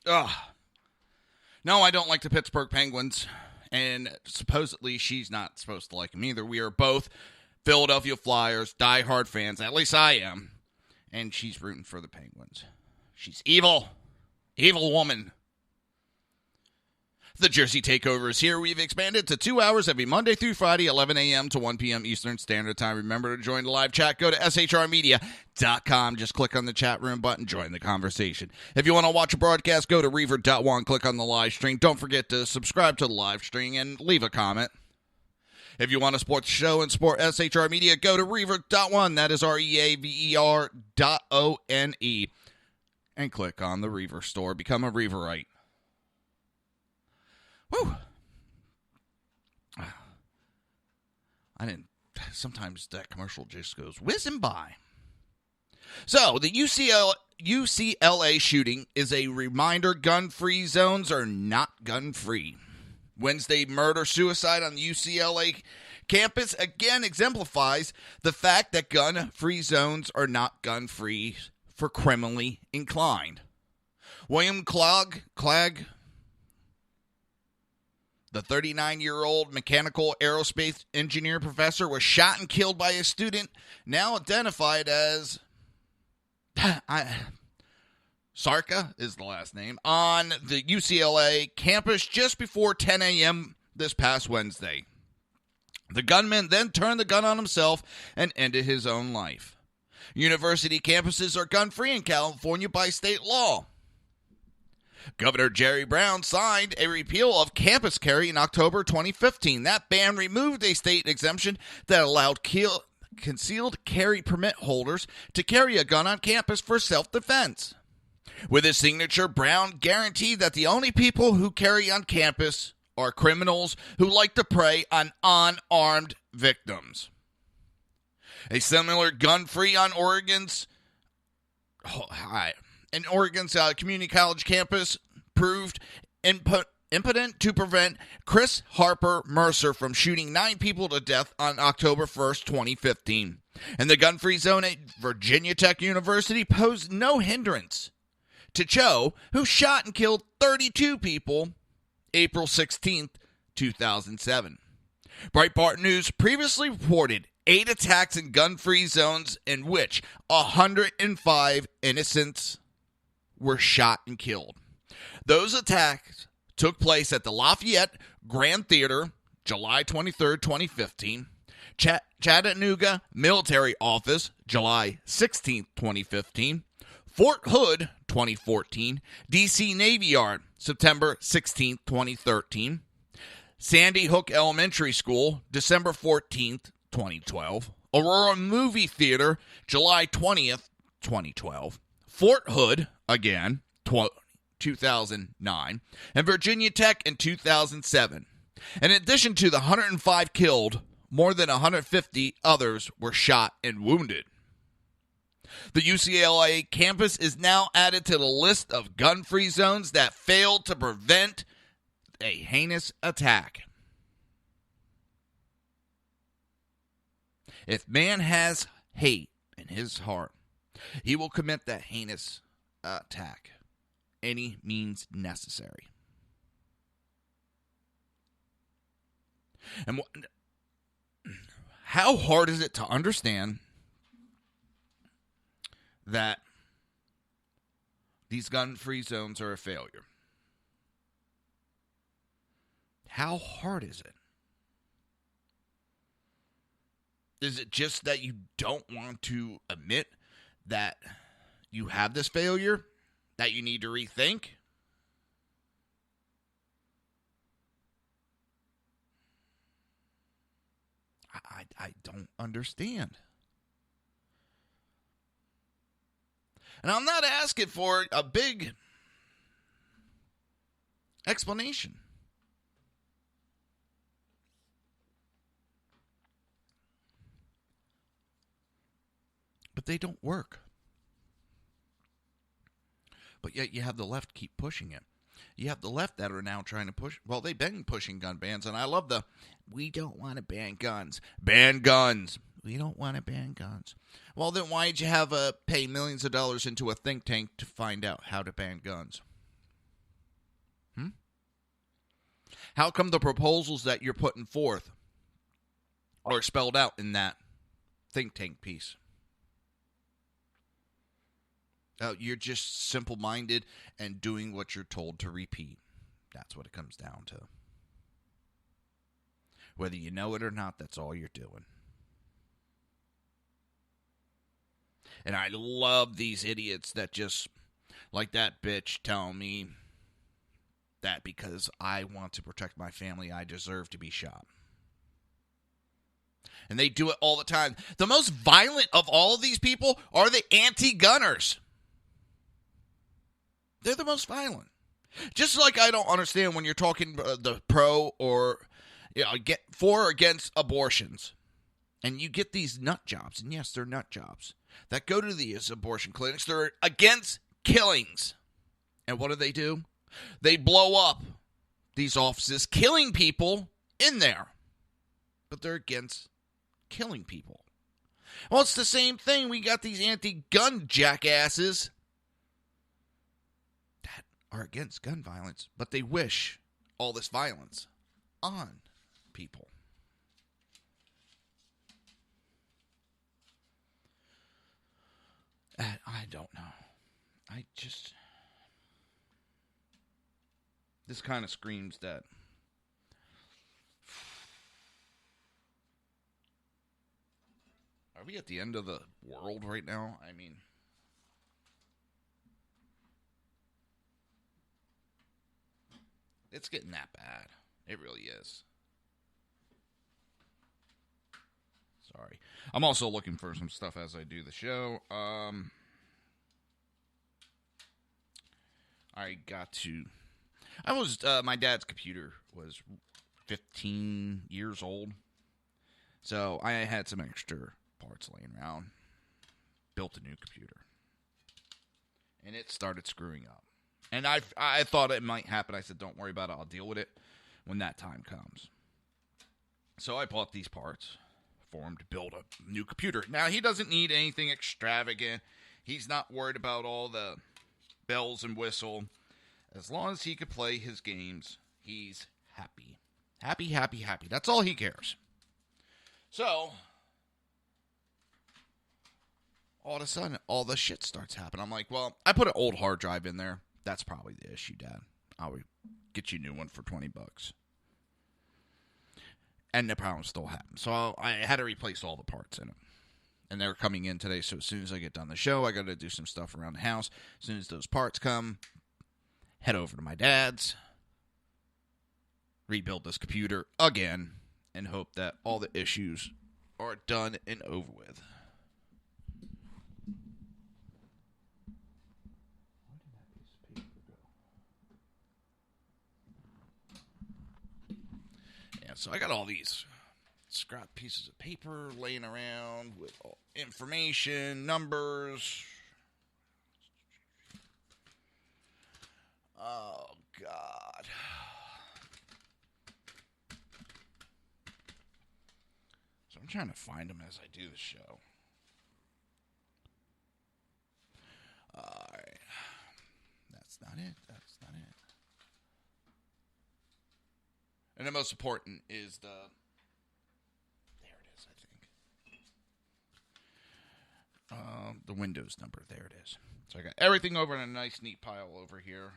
Ugh. No, I don't like the Pittsburgh Penguins, and supposedly she's not supposed to like them either. We are both Philadelphia Flyers diehard fans, at least I am, and she's rooting for the Penguins. She's evil. Evil woman. The Jersey Takeover is here. We've expanded to 2 hours every Monday through Friday, 11 a.m. to 1 p.m. Eastern Standard Time. Remember to join the live chat. Go to shrmedia.com. Just click on the chat room button. Join the conversation. If you want to watch a broadcast, go to reaver.one. Click on the live stream. Don't forget to subscribe to the live stream and leave a comment. If you want to support the show and support SHR Media, go to reaver.one. That is REAVER.ONE. And click on the Reaver store. Become a Reaverite. Woo! Sometimes that commercial just goes whizzing by. So, the UCLA shooting is a reminder gun-free zones are not gun-free. Wednesday murder-suicide on the UCLA campus again exemplifies the fact that gun-free zones are not gun-free for criminally inclined. William Clegg, the 39-year-old mechanical aerospace engineer professor, was shot and killed by a student now identified as Sarka is the last name, on the UCLA campus just before 10 a.m. this past Wednesday. The gunman then turned the gun on himself and ended his own life. University campuses are gun-free in California by state law. Governor Jerry Brown signed a repeal of campus carry in October 2015. That ban removed a state exemption that allowed concealed carry permit holders to carry a gun on campus for self-defense. With his signature, Brown guaranteed that the only people who carry on campus are criminals who like to prey on unarmed victims. A similar gun-free on Oregon's community college campus proved impotent to prevent Chris Harper Mercer from shooting 9 people to death on October 1st, 2015. And the gun-free zone at Virginia Tech University posed no hindrance to Cho, who shot and killed 32 people April 16th, 2007. Breitbart News previously reported 8 attacks in gun-free zones in which 105 innocents were shot and killed. Those attacks took place at the Lafayette Grand Theater, July 23, 2015, Chattanooga Military Office, July 16, 2015, Fort Hood, 2014, D.C. Navy Yard, September 16, 2013, Sandy Hook Elementary School, December 14, 2012, Aurora Movie Theater, July 20th, 2012, Fort Hood, again, 2009, and Virginia Tech in 2007. In addition to the 105 killed, more than 150 others were shot and wounded. The UCLA campus is now added to the list of gun-free zones that failed to prevent a heinous attack. If man has hate in his heart, he will commit that heinous attack. Any means necessary. And how hard is it to understand that these gun-free zones are a failure? How hard is it? Is it just that you don't want to admit that you have this failure, that you need to rethink? I don't understand. And I'm not asking for a big explanation. But they don't work. But yet you have the left keep pushing it. You have the left that are now trying to push. Well, they've been pushing gun bans, and I love we don't want to ban guns. Ban guns. We don't want to ban guns. Well, then why did you have pay millions of dollars into a think tank to find out how to ban guns? How come the proposals that you're putting forth are spelled out in that think tank piece? You're just simple-minded and doing what you're told to repeat. That's what it comes down to. Whether you know it or not, that's all you're doing. And I love these idiots that just, like that bitch telling me that because I want to protect my family, I deserve to be shot. And they do it all the time. The most violent of all of these people are the anti-gunners. They're the most violent. Just like I don't understand when you're talking the pro or get for or against abortions. And you get these nut jobs, and yes, they're nut jobs, that go to these abortion clinics. They're against killings. And what do? They blow up these offices, killing people in there. But they're against killing people. Well, it's the same thing. We got these anti-gun jackasses that are against gun violence, but they wish all this violence on people. I don't know. This kind of screams that are we at the end of the world right now? I mean, it's getting that bad. It really is. Sorry. I'm also looking for some stuff as I do the show. My dad's computer was 15 years old. So I had some extra parts laying around. Built a new computer. And it started screwing up. And I thought it might happen. I said, don't worry about it. I'll deal with it when that time comes. So I bought these parts for him to build a new computer. Now, he doesn't need anything extravagant. He's not worried about all the bells and whistle. As long as he could play his games, he's happy. Happy, happy, happy. That's all he cares. So, all of a sudden, all the shit starts happening. I'm like, well, I put an old hard drive in there. That's probably the issue, Dad. I'll get you a new one for $20. And the problem still happened. So I had to replace all the parts in it. And they're coming in today. So as soon as I get done the show, I got to do some stuff around the house. As soon as those parts come, head over to my dad's, rebuild this computer again, and hope that all the issues are done and over with. Yeah, so I got all these scrap pieces of paper laying around with all information, numbers. Oh, God. So I'm trying to find them as I do the show. All right. That's not it. That's not it. And the most important is the... There it is, I think. The Windows number. There it is. So I got everything over in a nice, neat pile over here.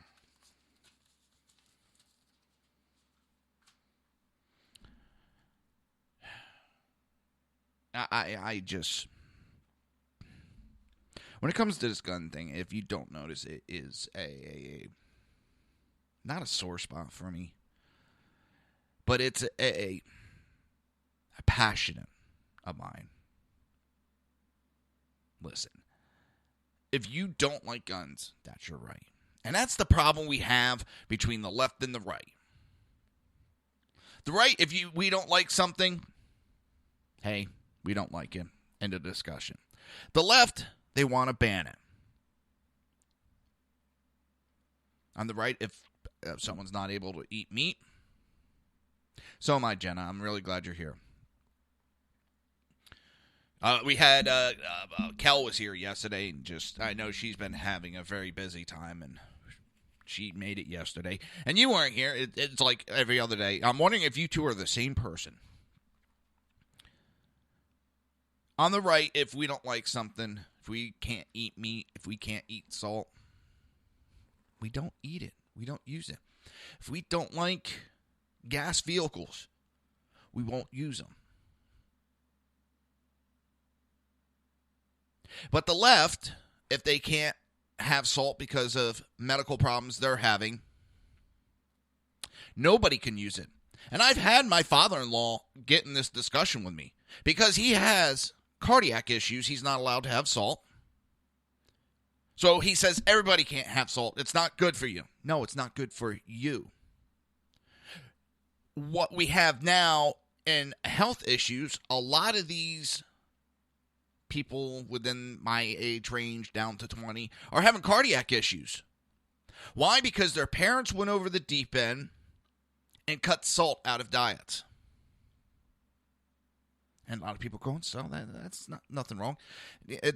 I just... When it comes to this gun thing, if you don't notice, it is not a sore spot for me, but it's a passionate of mine. Listen, if you don't like guns, that's your right. And that's the problem we have between the left and the right. The right, if we don't like something, hey, we don't like it. End of discussion. The left, they want to ban it. On the right, if someone's not able to eat meat, so am I, Jenna. I'm really glad you're here. We had Kel was here yesterday, and I know she's been having a very busy time, and she made it yesterday. And you weren't here. It's like every other day. I'm wondering if you two are the same person. On the right, if we don't like something, if we can't eat meat, if we can't eat salt, we don't eat it. We don't use it. If we don't like gas vehicles, we won't use them. But the left, if they can't have salt because of medical problems they're having, nobody can use it. And I've had my father-in-law get in this discussion with me because he has cardiac issues. He's not allowed to have salt. So he says everybody can't have salt. It's not good for you. No, it's not good for you. What we have now in health issues, a lot of these people within my age range down to 20 are having cardiac issues. Why? Because their parents went over the deep end and cut salt out of diets. And a lot of people going, so that's nothing wrong.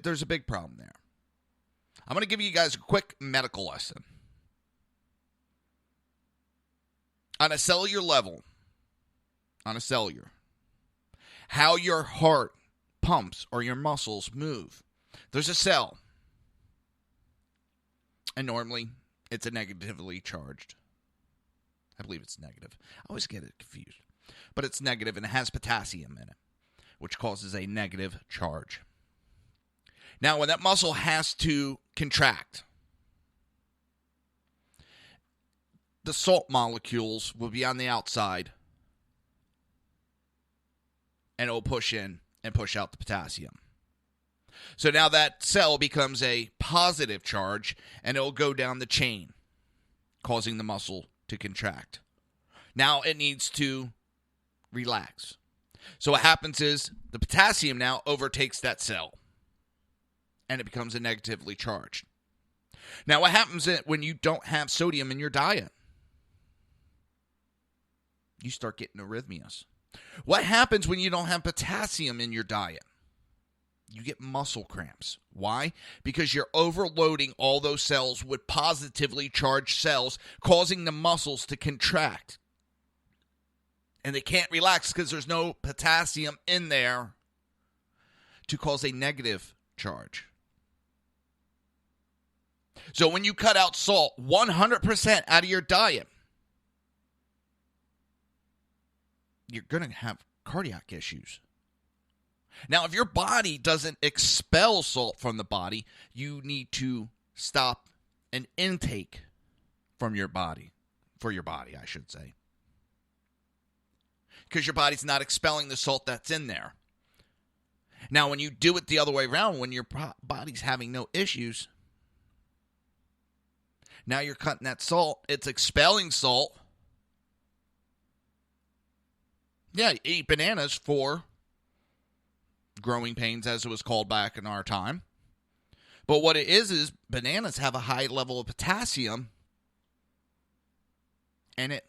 There's a big problem there. I'm going to give you guys a quick medical lesson. On a cellular level, how your heart pumps or your muscles move. There's a cell. And normally, it's a negatively charged. I believe it's negative. I always get it confused. But it's negative and it has potassium in it, which causes a negative charge. Now, when that muscle has to contract, the salt molecules will be on the outside, and it will push in and push out the potassium. So now that cell becomes a positive charge, and it will go down the chain, causing the muscle to contract. Now it needs to relax. So what happens is the potassium now overtakes that cell, and it becomes a negatively charged. Now what happens when you don't have sodium in your diet? You start getting arrhythmias. What happens when you don't have potassium in your diet? You get muscle cramps. Why? Because you're overloading all those cells with positively charged cells, causing the muscles to contract. And they can't relax because there's no potassium in there to cause a negative charge. So when you cut out salt 100% out of your diet, you're going to have cardiac issues. Now, if your body doesn't expel salt from the body, you need to stop an intake from your body, for your body, I should say. Because your body's not expelling the salt that's in there. Now, when you do it the other way around, when your body's having no issues, now you're cutting that salt, it's expelling salt. Yeah, eat bananas for growing pains, as it was called back in our time. But what it is bananas have a high level of potassium, and it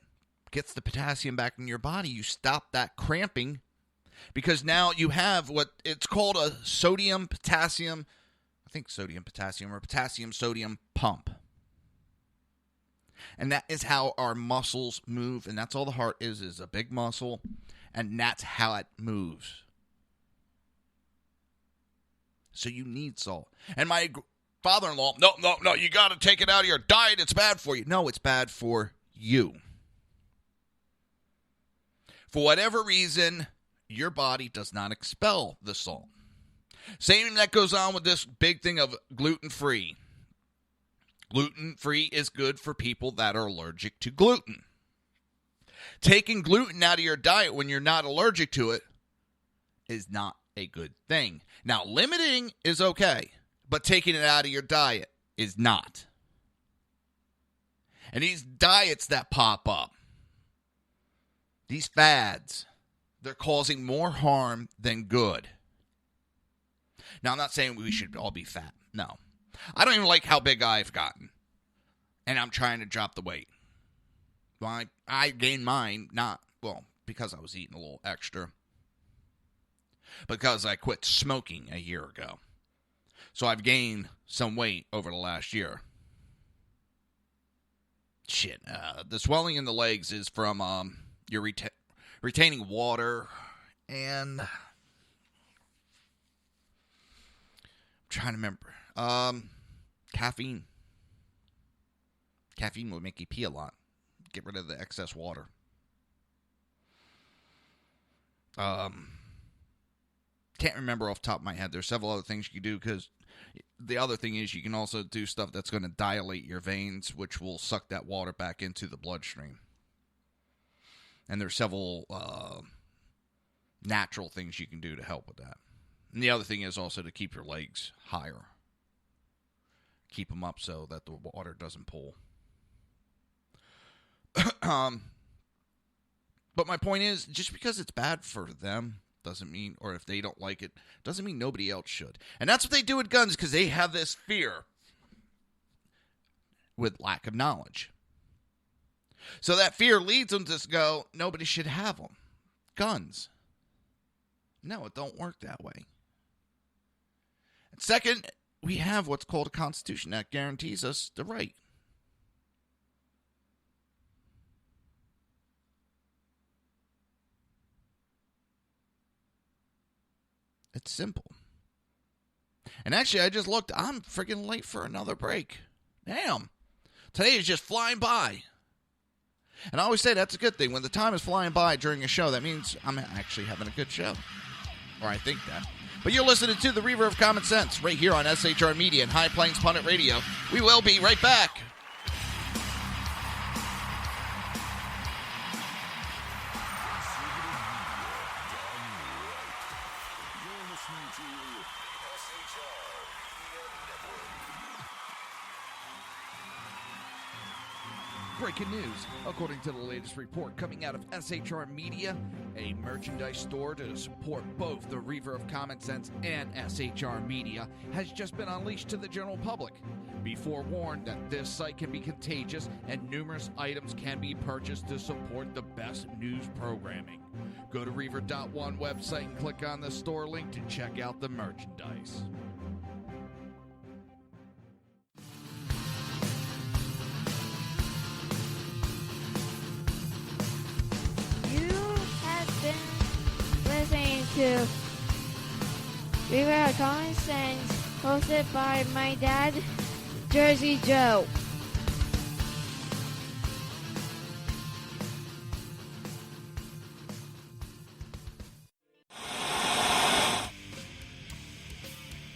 gets the potassium back in your body. You stop that cramping because now you have what it's called a sodium-potassium, I think sodium-potassium or potassium-sodium pump. And that is how our muscles move, and that's all the heart is a big muscle, and that's how it moves. So you need salt. And my father-in-law, no, you got to take it out of your diet. It's bad for you. No, it's bad for you. For whatever reason, your body does not expel the salt. Same that goes on with this big thing of gluten-free. Gluten-free is good for people that are allergic to gluten. Taking gluten out of your diet when you're not allergic to it is not a good thing. Now, limiting is okay, but taking it out of your diet is not. And these diets that pop up, these fads, they're causing more harm than good. Now, I'm not saying we should all be fat. No. I don't even like how big I've gotten. And I'm trying to drop the weight. Well, I gained mine, because I was eating a little extra. Because I quit smoking a year ago. So I've gained some weight over the last year. The swelling in the legs is from your retaining water and... I'm trying to remember. Caffeine. Caffeine will make you pee a lot. Get rid of the excess water. Can't remember off the top of my head. There's several other things you can do, because the other thing is you can also do stuff that's going to dilate your veins, which will suck that water back into the bloodstream. And there's several natural things you can do to help with that. And the other thing is also to keep your legs higher. Keep them up so that the water doesn't pool. But my point is, just because it's bad for them doesn't mean, or if they don't like it, doesn't mean nobody else should. And that's what they do with guns, because they have this fear with lack of knowledge. So that fear leads them to go, nobody should have them. Guns. No, it don't work that way. And second, we have what's called a constitution that guarantees us the right. It's simple. And actually, I just looked. I'm freaking late for another break. Damn. Today is just flying by. And I always say that's a good thing. When the time is flying by during a show, that means I'm actually having a good show. Or I think that. But you're listening to the Reaver of Common Sense right here on SHR Media and High Plains Pundit Radio. We will be right back. Breaking news. According to the latest report coming out of SHR Media, a merchandise store to support both the Reaver of Common Sense and SHR Media has just been unleashed to the general public. Be forewarned that this site can be contagious and numerous items can be purchased to support the best news programming. Go to Reaver.one website and click on the store link to check out the merchandise. Listening to Reaver of Common Sense, hosted by my dad, Jersey Joe.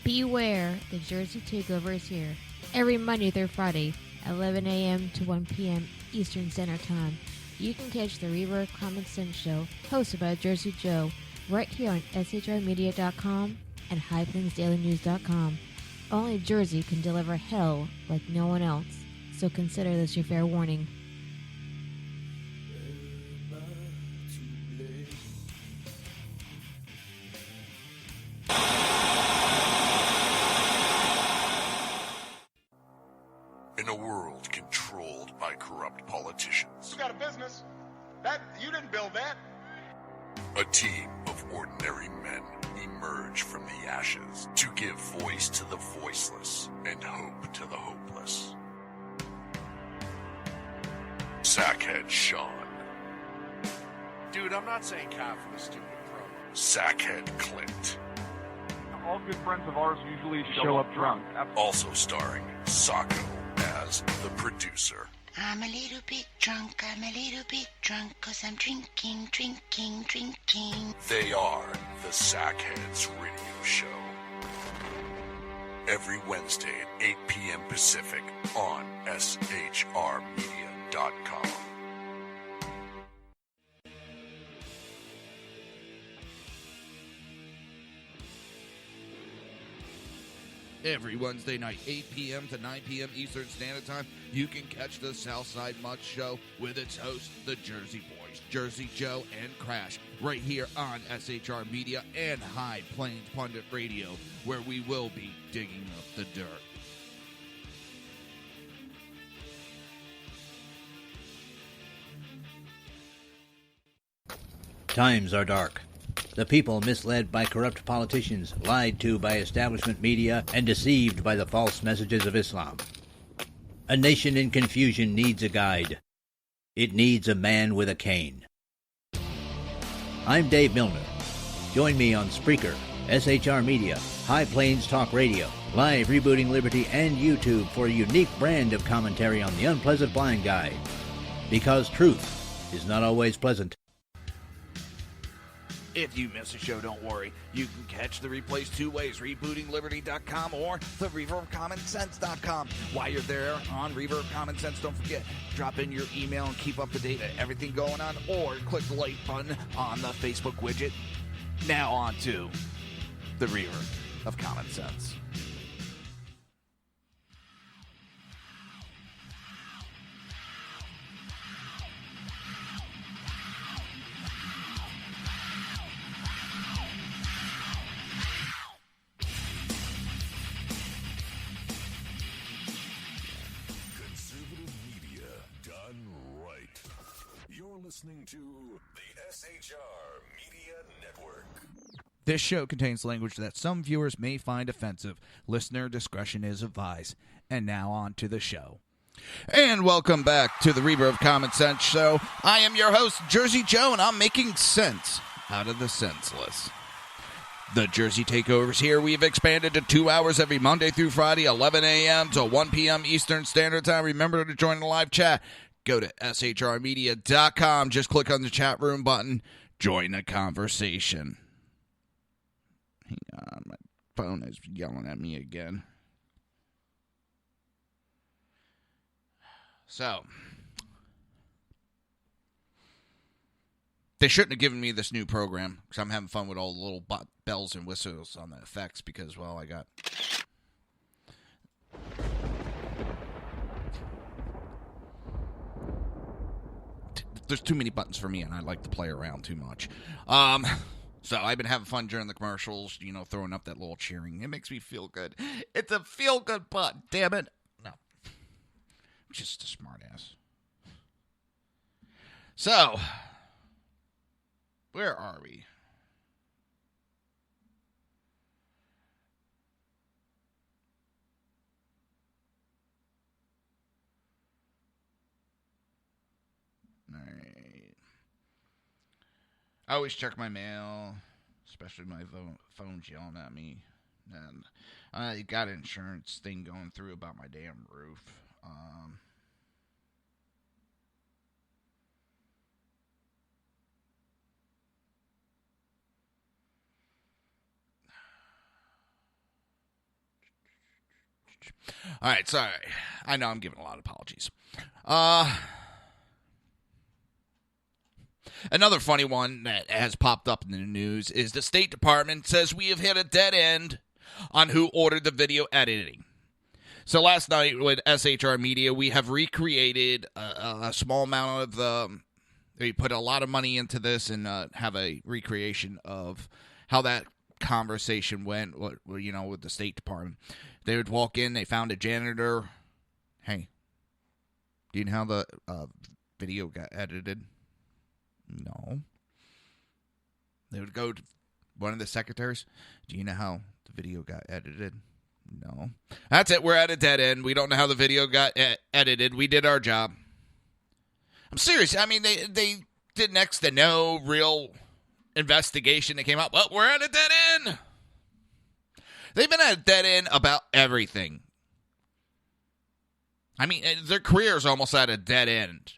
Beware, the Jersey Takeover is here. Every Monday through Friday, 11 a.m. to 1 p.m. Eastern Standard Time. You can catch the Reaver of Common Sense show, hosted by Jersey Joe, right here on shrmedia.com and highplainsdailynews.com. Only Jersey can deliver hell like no one else, so consider this your fair warning. You got a business. That you didn't build that. A team of ordinary men emerge from the ashes to give voice to the voiceless and hope to the hopeless. Sackhead Sean. Dude, I'm not saying cough for the stupid pro. Sackhead Clint. All good friends of ours usually show up drunk. Also starring Sacco as the producer. I'm a little bit drunk, I'm a little bit drunk, 'cause I'm drinking. They are the Sackheads Radio Show. Every Wednesday at 8 p.m. Pacific on shrmedia.com. Every Wednesday night, 8 p.m. to 9 p.m. Eastern Standard Time, you can catch the Southside Mutt Show with its hosts, the Jersey Boys, Jersey Joe and Crash, right here on SHR Media and High Plains Pundit Radio, where we will be digging up the dirt. Times are dark. The people misled by corrupt politicians, lied to by establishment media, and deceived by the false messages of Islam. A nation in confusion needs a guide. It needs a man with a cane. I'm Dave Milner. Join me on Spreaker, SHR Media, High Plains Talk Radio, Live Rebooting Liberty, and YouTube for a unique brand of commentary on the unpleasant blind guide. Because truth is not always pleasant. If you miss a show, don't worry. You can catch the replays two ways, rebootingliberty.com or the Reaver of Common Sense.com. While you're there on Reaver of Common Sense, don't forget, drop in your email and keep up to date on everything going on, or click the like button on the Facebook widget. Now on to the Reaver of Common Sense. Listening to the SHR Media Network. This show contains language that some viewers may find offensive. Listener discretion is advised. And now on to the show. And welcome back to the Reaver of Common Sense Show. I am your host, Jersey Joe, and I'm making sense out of the senseless. The Jersey Takeover's here. We've expanded to 2 hours every Monday through Friday, 11 a.m. to 1 p.m. Eastern Standard Time. Remember to join the live chat. Go to shrmedia.com. Just click on the chat room button. Join the conversation. Hang on. My phone is yelling at me again. So, they shouldn't have given me this new program because I'm having fun with all the little bells and whistles on the effects because, well, I got... There's too many buttons for me, and I like to play around too much. So I've been having fun during the commercials, throwing up that little cheering. It makes me feel good. It's a feel-good button, damn it. No. Just a smartass. So, where are we? I always check my mail, especially my phone's yelling at me. And I got an insurance thing going through about my damn roof. All right, sorry. I know I'm giving a lot of apologies. Another funny one that has popped up in the news is the State Department says we have hit a dead end on who ordered the video editing. So last night with SHR Media, we have recreated a small amount of the... We put a lot of money into this and have a recreation of how that conversation went, with the State Department. They would walk in, they found a janitor. Hey, do you know how the video got edited? No. They would go to one of the secretaries. Do you know how the video got edited? No. That's it. We're at a dead end. We don't know how the video got edited. We did our job. I'm serious. I mean, they did next to no real investigation that came out. Well, we're at a dead end. They've been at a dead end about everything. I mean, their career is almost at a dead end.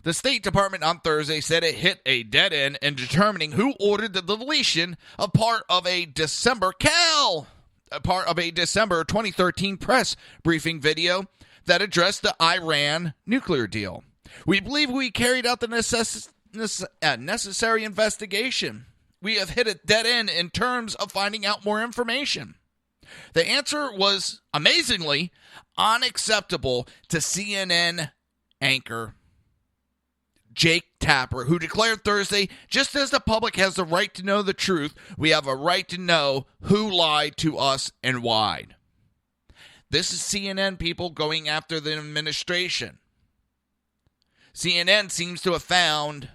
The State Department on Thursday said it hit a dead end in determining who ordered the deletion of part of a December 2013 press briefing video that addressed the Iran nuclear deal. We believe we carried out the necessary investigation. We have hit a dead end in terms of finding out more information. The answer was, amazingly, unacceptable to CNN anchor Jake Tapper, who declared Thursday, just as the public has the right to know the truth, we have a right to know who lied to us and why. This is CNN people going after the administration. CNN seems to have found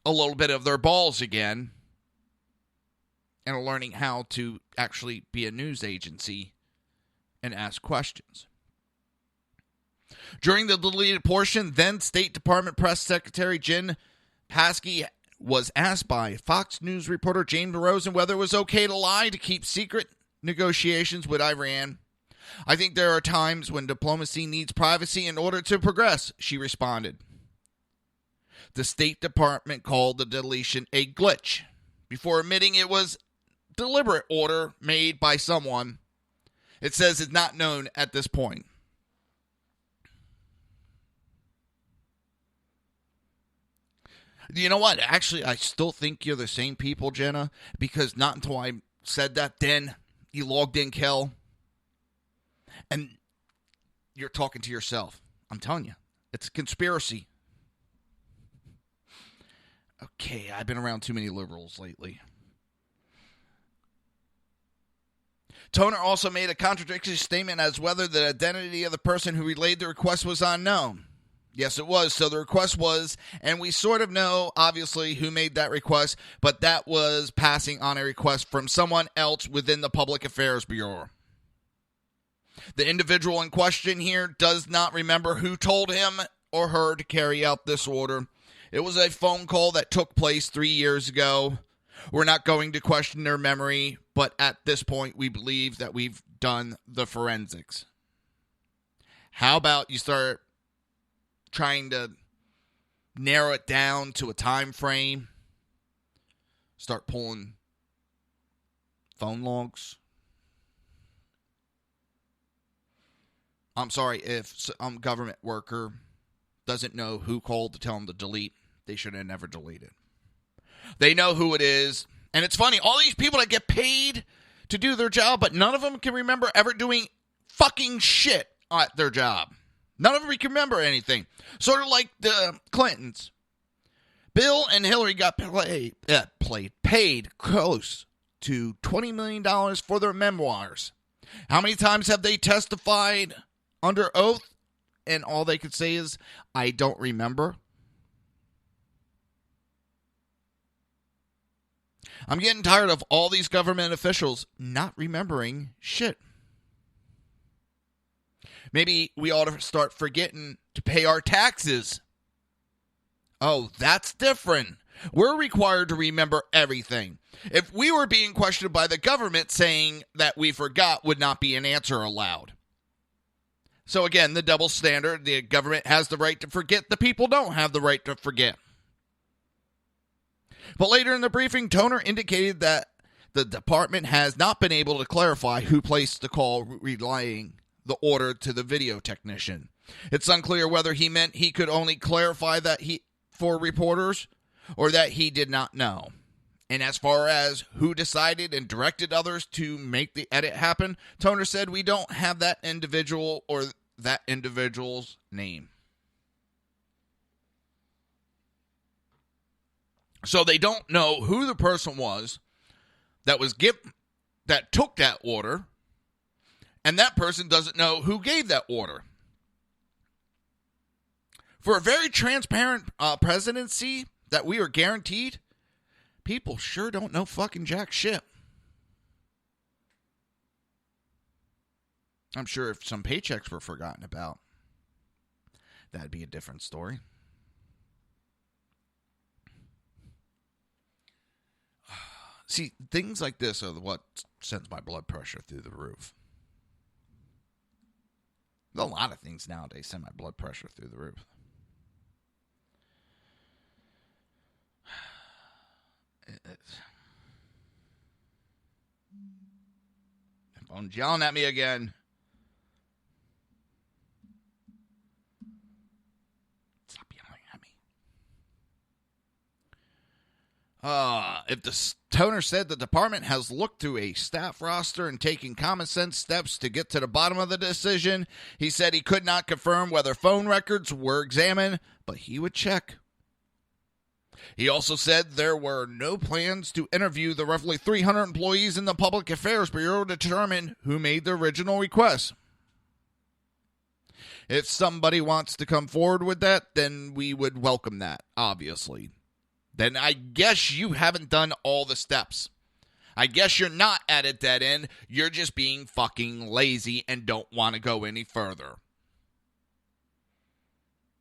a little bit of their balls again and are learning how to actually be a news agency and ask questions. During the deleted portion, then State Department Press Secretary Jen Psaki was asked by Fox News reporter James Rosen whether it was okay to lie to keep secret negotiations with Iran. I think there are times when diplomacy needs privacy in order to progress, she responded. The State Department called the deletion a glitch before admitting it was deliberate order made by someone. It says it's not known at this point. You know what? Actually, I still think you're the same people, Jenna, because not until I said that, then you logged in, Kel, and you're talking to yourself. I'm telling you, it's a conspiracy. Okay, I've been around too many liberals lately. Toner also made a contradictory statement as whether the identity of the person who relayed the request was unknown. Yes, it was. So the request was, and we sort of know, obviously, who made that request, but that was passing on a request from someone else within the Public Affairs Bureau. The individual in question here does not remember who told him or her to carry out this order. It was a phone call that took place 3 years ago. We're not going to question their memory, but at this point, we believe that we've done the forensics. How about you start trying to narrow it down to a time frame? Start pulling phone logs. I'm sorry, if some government worker doesn't know who called to tell them to delete, they should have never deleted. They know who it is. And it's funny, all these people that get paid to do their job, but none of them can remember ever doing fucking shit at their job. None of them can remember anything. Sort of like the Clintons. Bill and Hillary got paid close to $20 million for their memoirs. How many times have they testified under oath? And all they could say is, I don't remember. I'm getting tired of all these government officials not remembering shit. Maybe we ought to start forgetting to pay our taxes. Oh, that's different. We're required to remember everything. If we were being questioned by the government, saying that we forgot would not be an answer allowed. So again, the double standard, the government has the right to forget, the people don't have the right to forget. But later in the briefing, Toner indicated that the department has not been able to clarify who placed the call relaying the order to the video technician. It's unclear whether he meant he could only clarify that for reporters or that he did not know. And as far as who decided and directed others to make the edit happen, Toner said we don't have that individual or that individual's name. So they don't know who the person was that took that order, and that person doesn't know who gave that order. For a very transparent presidency that we are guaranteed, people sure don't know fucking jack shit. I'm sure if some paychecks were forgotten about, that'd be a different story. See, things like this are what sends my blood pressure through the roof. A lot of things nowadays send my blood pressure through the roof. My phone's yelling at me again. Stop yelling at me. If the toner said the department has looked through a staff roster and taken common sense steps to get to the bottom of the decision, he said he could not confirm whether phone records were examined, but he would check. He also said there were no plans to interview the roughly 300 employees in the Public Affairs Bureau to determine who made the original request. If somebody wants to come forward with that, then we would welcome that, obviously. Then I guess you haven't done all the steps. I guess you're not at a dead end. You're just being fucking lazy and don't want to go any further.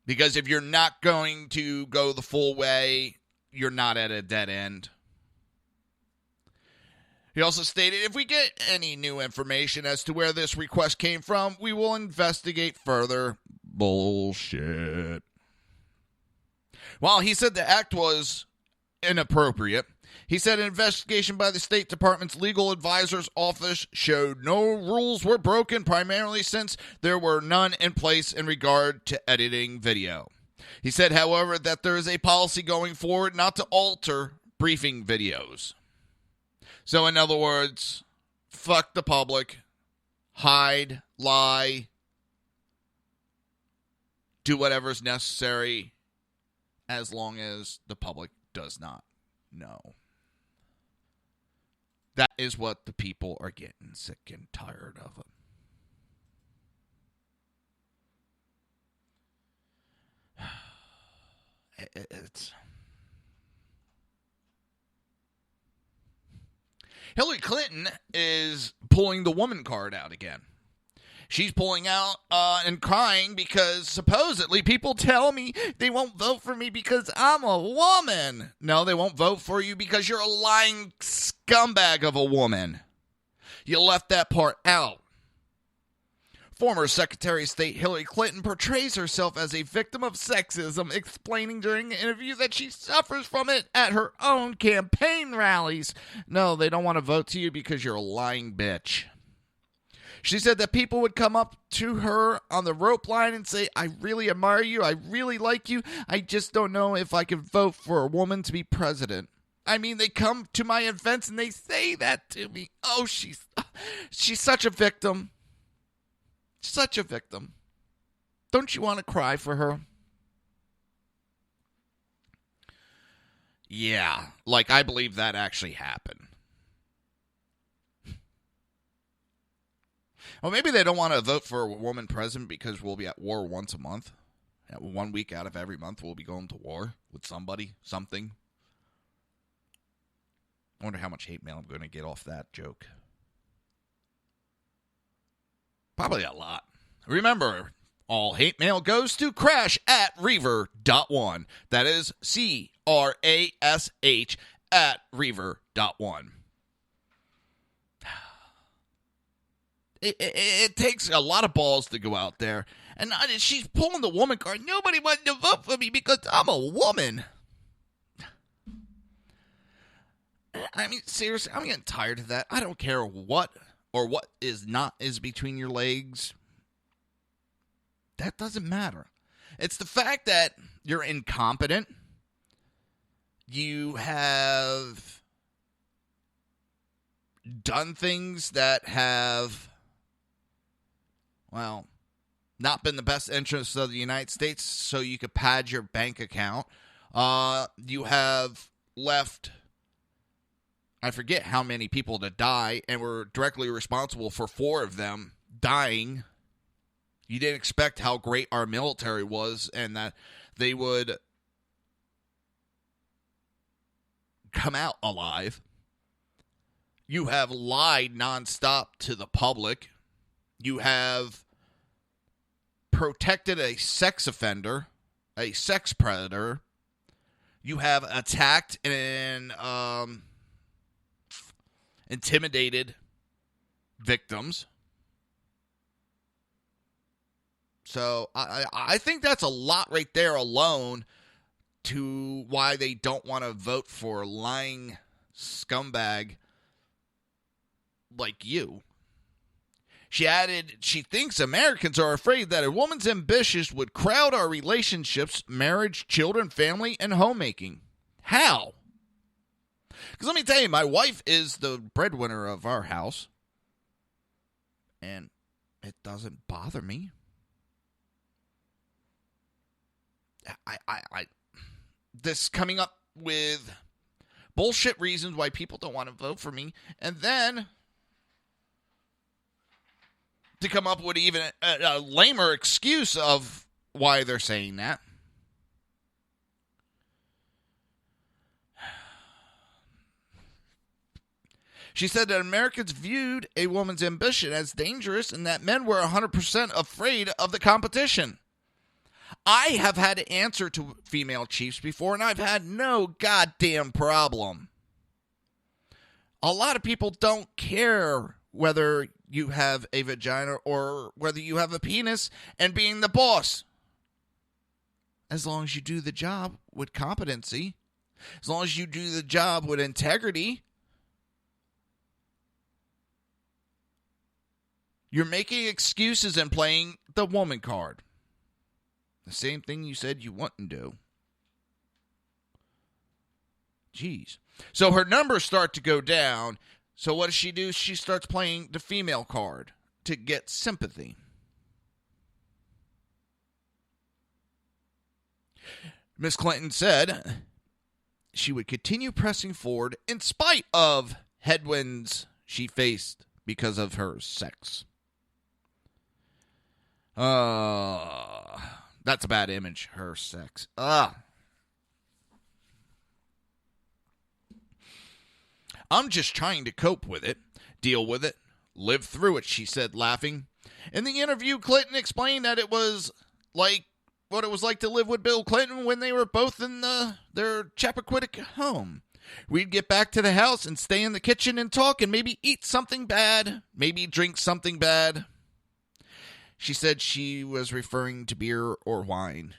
Because if you're not going to go the full way, you're not at a dead end. He also stated, if we get any new information as to where this request came from, we will investigate further. Bullshit. While he said the act was inappropriate, he said an investigation by the State Department's legal advisor's office showed no rules were broken, primarily since there were none in place in regard to editing video. He said, however, that there is a policy going forward not to alter briefing videos. So, in other words, fuck the public, hide, lie, do whatever's necessary, as long as the public does not know. That is what the people are getting sick and tired of. It's Hillary Clinton is pulling the woman card out again. She's pulling out and crying because supposedly people tell me they won't vote for me because I'm a woman. No, they won't vote for you because you're a lying scumbag of a woman. You left that part out. Former Secretary of State Hillary Clinton portrays herself as a victim of sexism, explaining during an interview that she suffers from it at her own campaign rallies. No, they don't want to vote to you because you're a lying bitch. She said that people would come up to her on the rope line and say, I really admire you, I really like you, I just don't know if I can vote for a woman to be president. I mean, they come to my events and they say that to me. Oh, she's such a victim. Such a victim. Don't you want to cry for her? Yeah, like I believe that actually happened. Well, maybe they don't want to vote for a woman president because we'll be at war once a month. 1 week out of every month we'll be going to war with somebody, something. I wonder how much hate mail I'm going to get off that joke. Probably a lot. Remember, all hate mail goes to crash@reaver.one. That is CRASH @reaver.one. It takes a lot of balls to go out there. And she's pulling the woman card. Nobody wanted to vote for me because I'm a woman. I mean, seriously, I'm getting tired of that. I don't care what or what is not is between your legs. That doesn't matter. It's the fact that you're incompetent. You have done things that have, well, not been the best interests of the United States so you could pad your bank account. You have left, I forget how many people to die, and were directly responsible for 4 of them dying You didn't expect how great our military was and that they would come out alive. You have lied nonstop to the public. You have protected a sex offender, a sex predator. You have attacked and intimidated victims. So I think that's a lot right there alone to why they don't want to vote for a lying scumbag like you. She added, she thinks Americans are afraid that a woman's ambitions would crowd our relationships, marriage, children, family, and homemaking. How? Because let me tell you, my wife is the breadwinner of our house, and it doesn't bother me. This coming up with bullshit reasons why people don't want to vote for me, and then to come up with even a lamer excuse of why they're saying that. She said that Americans viewed a woman's ambition as dangerous and that men were 100% afraid of the competition. I have had to answer to female chiefs before, and I've had no goddamn problem. A lot of people don't care whether you have a vagina or whether you have a penis and being the boss. As long as you do the job with competency, as long as you do the job with integrity, you're making excuses and playing the woman card. The same thing you said you wouldn't do. Jeez. So her numbers start to go down. So what does she do? She starts playing the female card to get sympathy. Miss Clinton said she would continue pressing forward in spite of headwinds she faced because of her sex. That's a bad image, her sex. I'm just trying to cope with it, deal with it, live through it, she said, laughing. In the interview, Clinton explained that it was like what it was like to live with Bill Clinton when they were both in their Chappaquiddick home. We'd get back to the house and stay in the kitchen and talk and maybe eat something bad, maybe drink something bad. She said she was referring to beer or wine.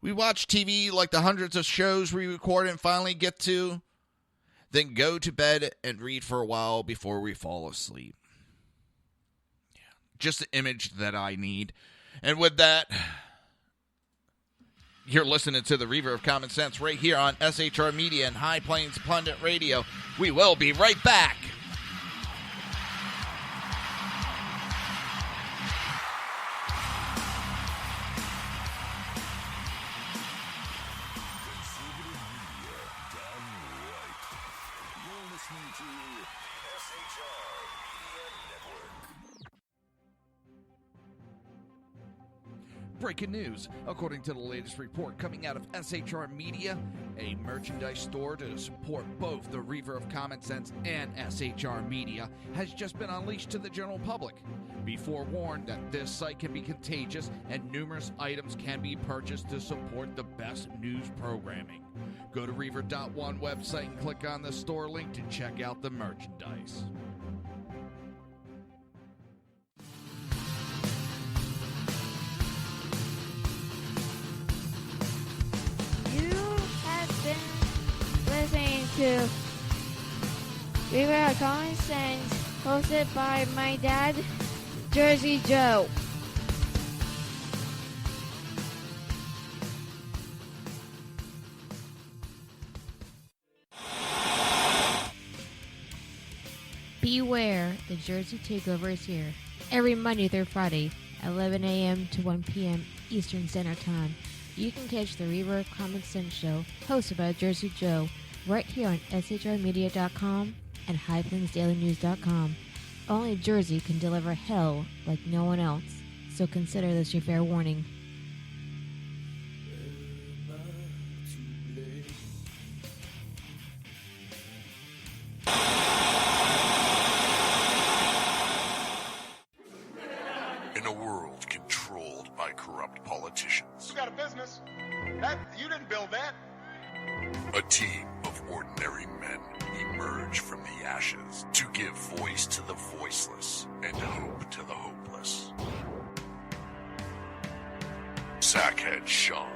We watch TV like the hundreds of shows we record and finally get to, then go to bed and read for a while before we fall asleep. Yeah, just the image that I need. And with that, you're listening to the Reaver of Common Sense right here on SHR Media and High Plains Pundit Radio. We will be right back. Breaking news. According to the latest report coming out of SHR Media, a merchandise store to support both the Reaver of Common Sense and SHR Media has just been unleashed to the general public. Be forewarned that this site can be contagious and numerous items can be purchased to support the best news programming. Go to Reaver.one website and click on the store link to check out the merchandise. Listening to Reaver of Common Sense, hosted by my dad, Jersey Joe. Beware, the Jersey Takeover is here. Every Monday through Friday, 11 a.m. to 1 p.m. Eastern Standard Time. You can catch the Reaver of Common Sense show, hosted by Jersey Joe, right here on shrmedia.com and highplainsdailynews.com. Only Jersey can deliver hell like no one else. so consider this your fair warning. In a world controlled by corrupt politicians, You got a business. You didn't build that. a team of ordinary men emerge from the ashes to give voice to the voiceless and hope to the hopeless. Sackhead Sean,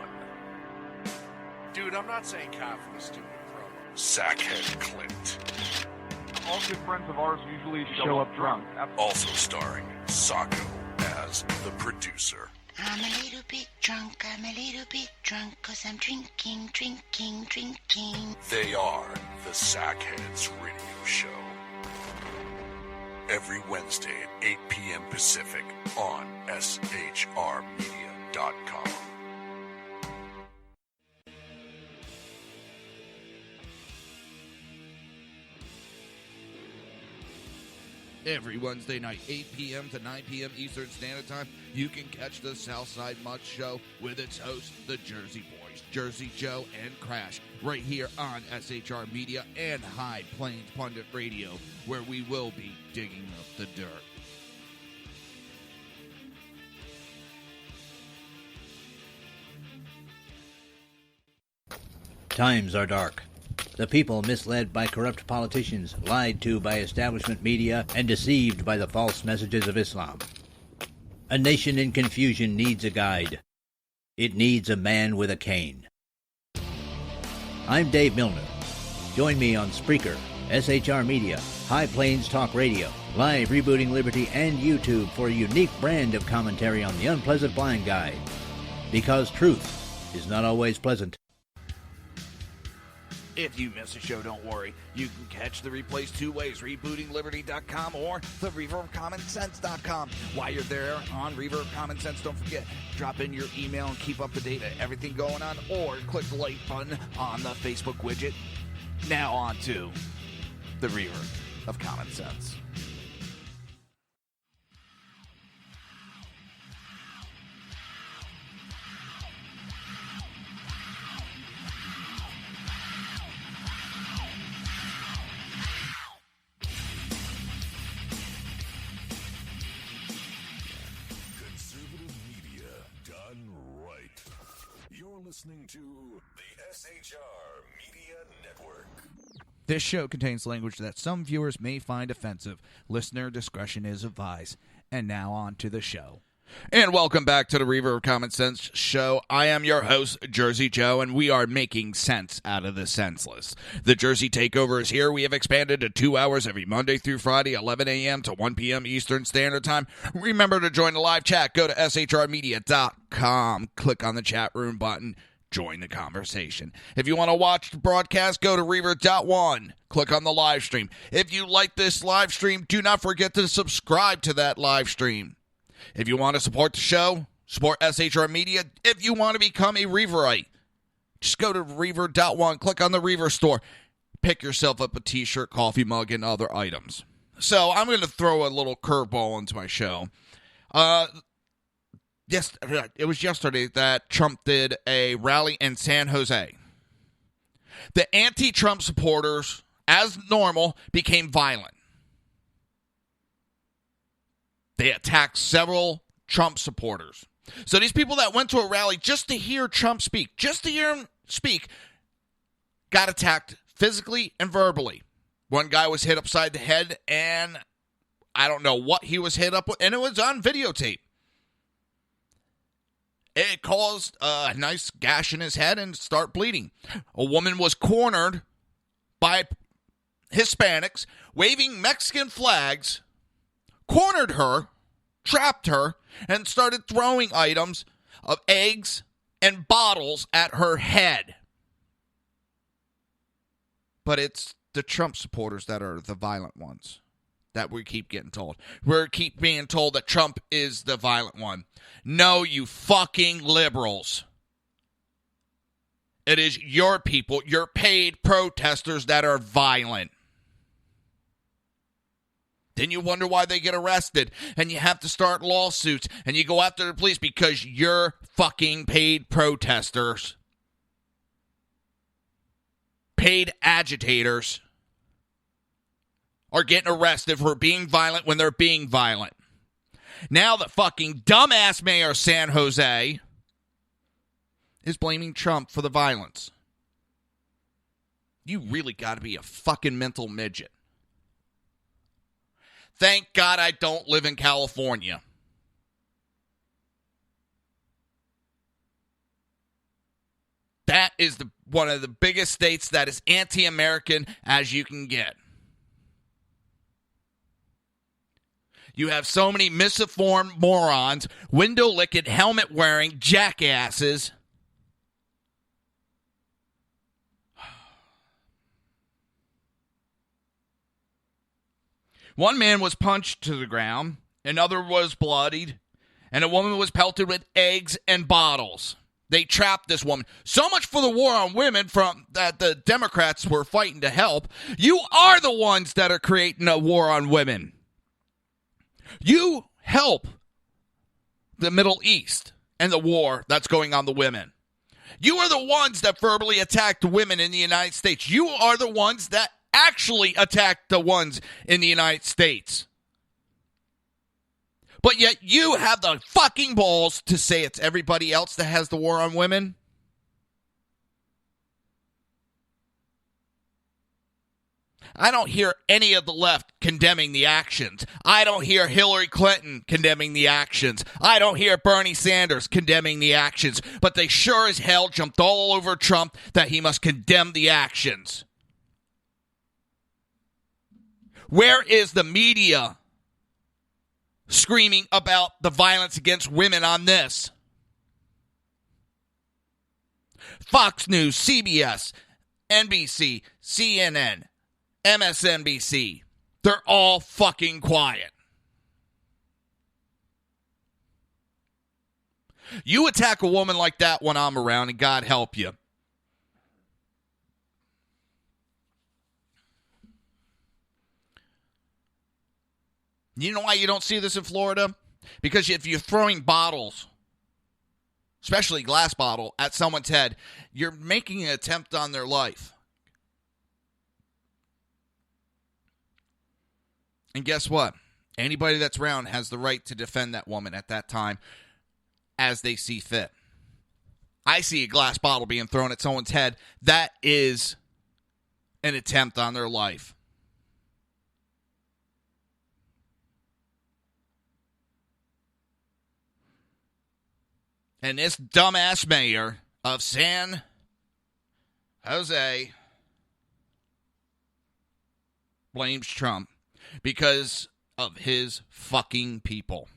Dude, I'm not saying cough for the stupid promo. Sackhead Clint, All good friends of ours usually show up drunk. also starring Sacco as the producer. I'm a little bit drunk, cause I'm drinking. They are the Sackheads Radio Show. Every Wednesday at 8 p.m. Pacific on shrmedia.com. Every Wednesday night, 8 p.m. to 9 p.m. Eastern Standard Time, you can catch the Southside Mutt Show with its hosts, the Jersey Boys, Jersey Joe and Crash, right here on SHR Media and High Plains Pundit Radio, where we will be digging up the dirt. Times are dark. The people misled by corrupt politicians, lied to by establishment media, and deceived by the false messages of Islam. A nation in confusion needs a guide. It needs a man with a cane. I'm Dave Milner. Join me on Spreaker, SHR Media, High Plains Talk Radio, Live Rebooting Liberty, and YouTube for a unique brand of commentary on the unpleasant blind guide. Because truth is not always pleasant. If you miss a show, don't worry. You can catch the replays two ways, rebootingliberty.com or the Reaver of Common Sense.com. While you're there on Reaver of Common Sense, don't forget, drop in your email and keep up to date on everything going on, or click the like button on the Facebook widget. Now on to the Reaver of Common Sense. Listening to the SHR Media Network. This show contains language that some viewers may find offensive. Listener discretion is advised. And now on to the show. And welcome back to the Reaver of Common Sense show. I am your host, Jersey Joe, and we are making sense out of the senseless. The Jersey Takeover is here. We have expanded to 2 hours every Monday through Friday, 11 a.m. to 1 p.m. Eastern Standard Time. Remember to join the live chat. Go to shrmedia.com. Click on the chat room button. Join the conversation. If you want to watch the broadcast, go to Reaver.one. Click on the live stream. If you like this live stream, do not forget to subscribe to that live stream. If you want to support the show, support SHR Media. If you want to become a Reaverite, just go to Reaver.one, click on the Reaver store, pick yourself up a t-shirt, coffee mug, and other items. So I'm going to throw a little curveball into my show. Yes, it was yesterday that Trump did a rally in San Jose. The anti-Trump supporters, as normal, became violent. They attacked several Trump supporters. So these people that went to a rally just to hear Trump speak, got attacked physically and verbally. One guy was hit upside the head, and I don't know what he was hit up with, and it was on videotape. It caused a nice gash in his head and start bleeding. A woman was cornered by Hispanics waving Mexican flags, cornered her, trapped her, and started throwing items of eggs and bottles at her head. But it's the Trump supporters that are the violent ones that we keep getting told. We keep being told that Trump is the violent one. No, you fucking liberals. It is your people, your paid protesters that are violent. Then you wonder why they get arrested, and you have to start lawsuits, and you go after the police because you're fucking paid protesters, paid agitators are getting arrested for being violent when they're being violent. Now the fucking dumbass mayor of San Jose is blaming Trump for the violence. You really got to be a fucking mental midget. Thank God I don't live in California. That is one of the biggest states that is anti-American as you can get. You have so many misinformed morons, window-licking, helmet-wearing jackasses. One man was punched to the ground, another was bloodied, and a woman was pelted with eggs and bottles. They trapped this woman. So much for the war on women that the Democrats were fighting to help. You are the ones that are creating a war on women. You help the Middle East and the war that's going on the women. You are the ones that verbally attacked women in the United States. You are the ones that actually attacked the ones in the United States. But yet you have the fucking balls to say it's everybody else that has the war on women. I don't hear any of the left condemning the actions. I don't hear Hillary Clinton condemning the actions. I don't hear Bernie Sanders condemning the actions. But they sure as hell jumped all over Trump that he must condemn the actions. Where is the media screaming about the violence against women on this? Fox News, CBS, NBC, CNN, MSNBC. They're all fucking quiet. You attack a woman like that when I'm around, and God help you. You know why you don't see this in Florida? Because if you're throwing bottles, especially glass bottle, at someone's head, you're making an attempt on their life. And guess what? Anybody that's around has the right to defend that woman at that time as they see fit. I see a glass bottle being thrown at someone's head. That is an attempt on their life. And this dumbass mayor of San Jose blames Trump because of his fucking people.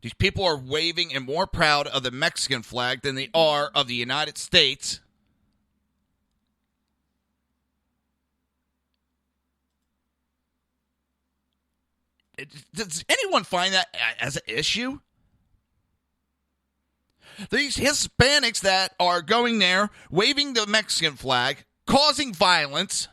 These people are waving and more proud of the Mexican flag than they are of the United States. Does anyone find that as an issue? These Hispanics that are going there, waving the Mexican flag, causing violence,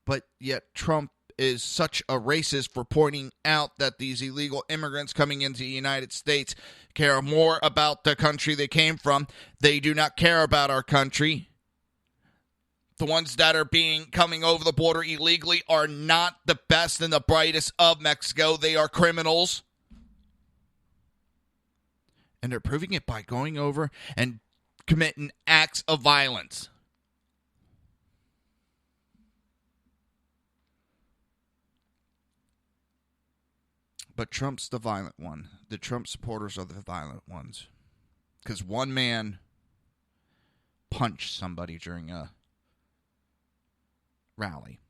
but yet Trump is such a racist for pointing out that these illegal immigrants coming into the United States care more about the country they came from. They do not care about our country. The ones that are coming over the border illegally are not the best and the brightest of Mexico. They are criminals. And they're proving it by going over and committing acts of violence. But Trump's the violent one. The Trump supporters are the violent ones. Because one man punched somebody during a rally.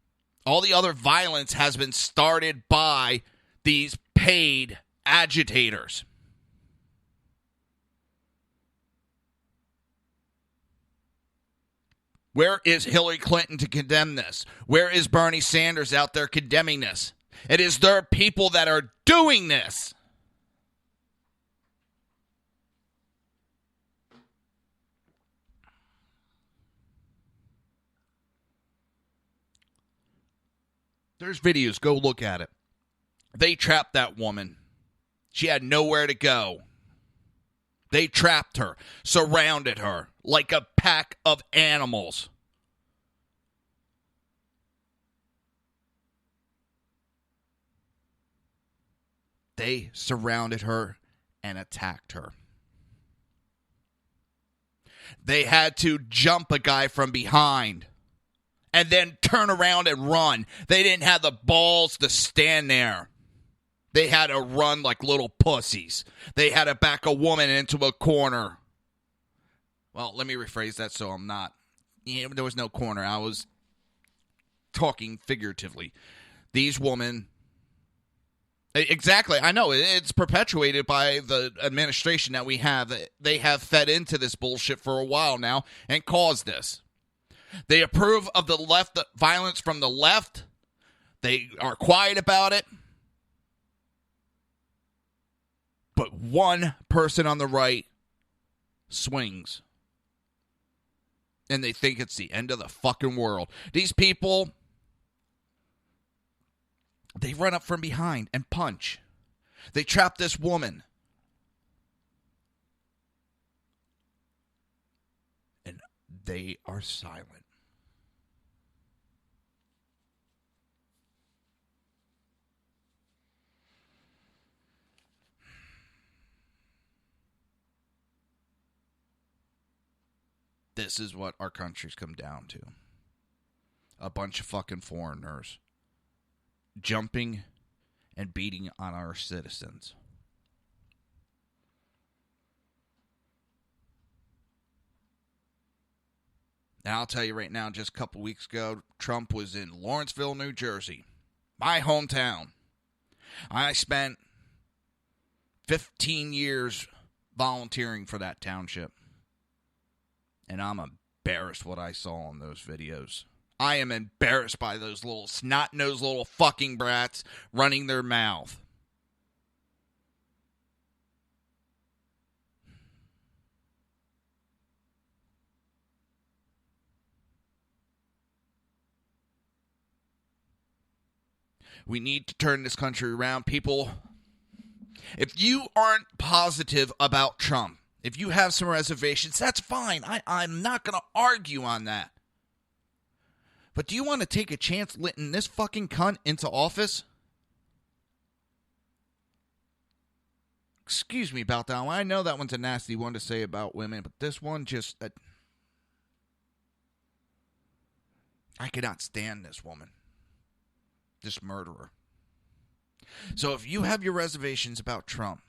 All the other violence has been started by these paid agitators. Where is Hillary Clinton to condemn this? Where is Bernie Sanders out there condemning this? It is their people that are doing this. There's videos. Go look at it. They trapped that woman. She had nowhere to go. They trapped her, surrounded her like a pack of animals. They surrounded her and attacked her. They had to jump a guy from behind and then turn around and run. They didn't have the balls to stand there. They had to run like little pussies. They had to back a woman into a corner. Well, let me rephrase that so I'm not. There was no corner. I was talking figuratively. These women... Exactly. I know. It's perpetuated by the administration that we have. They have fed into this bullshit for a while now and caused this. They approve of the left, the violence from the left. They are quiet about it. But one person on the right swings. And they think it's the end of the fucking world. These people... They run up from behind and punch. They trap this woman. And they are silent. This is what our country's come down to. A bunch of fucking foreigners jumping and beating on our citizens. Now, I'll tell you right now, just a couple weeks ago, Trump was in Lawrenceville, New Jersey, my hometown. I spent 15 years volunteering for that township. And I'm embarrassed what I saw on those videos. I am embarrassed by those little snot-nosed little fucking brats running their mouth. We need to turn this country around. People, if you aren't positive about Trump, if you have some reservations, that's fine. I'm not going to argue on that. But do you want to take a chance letting this fucking cunt into office? Excuse me about that one. I know that one's a nasty one to say about women, but this one just... I cannot stand this woman. This murderer. So if you have your reservations about Trump,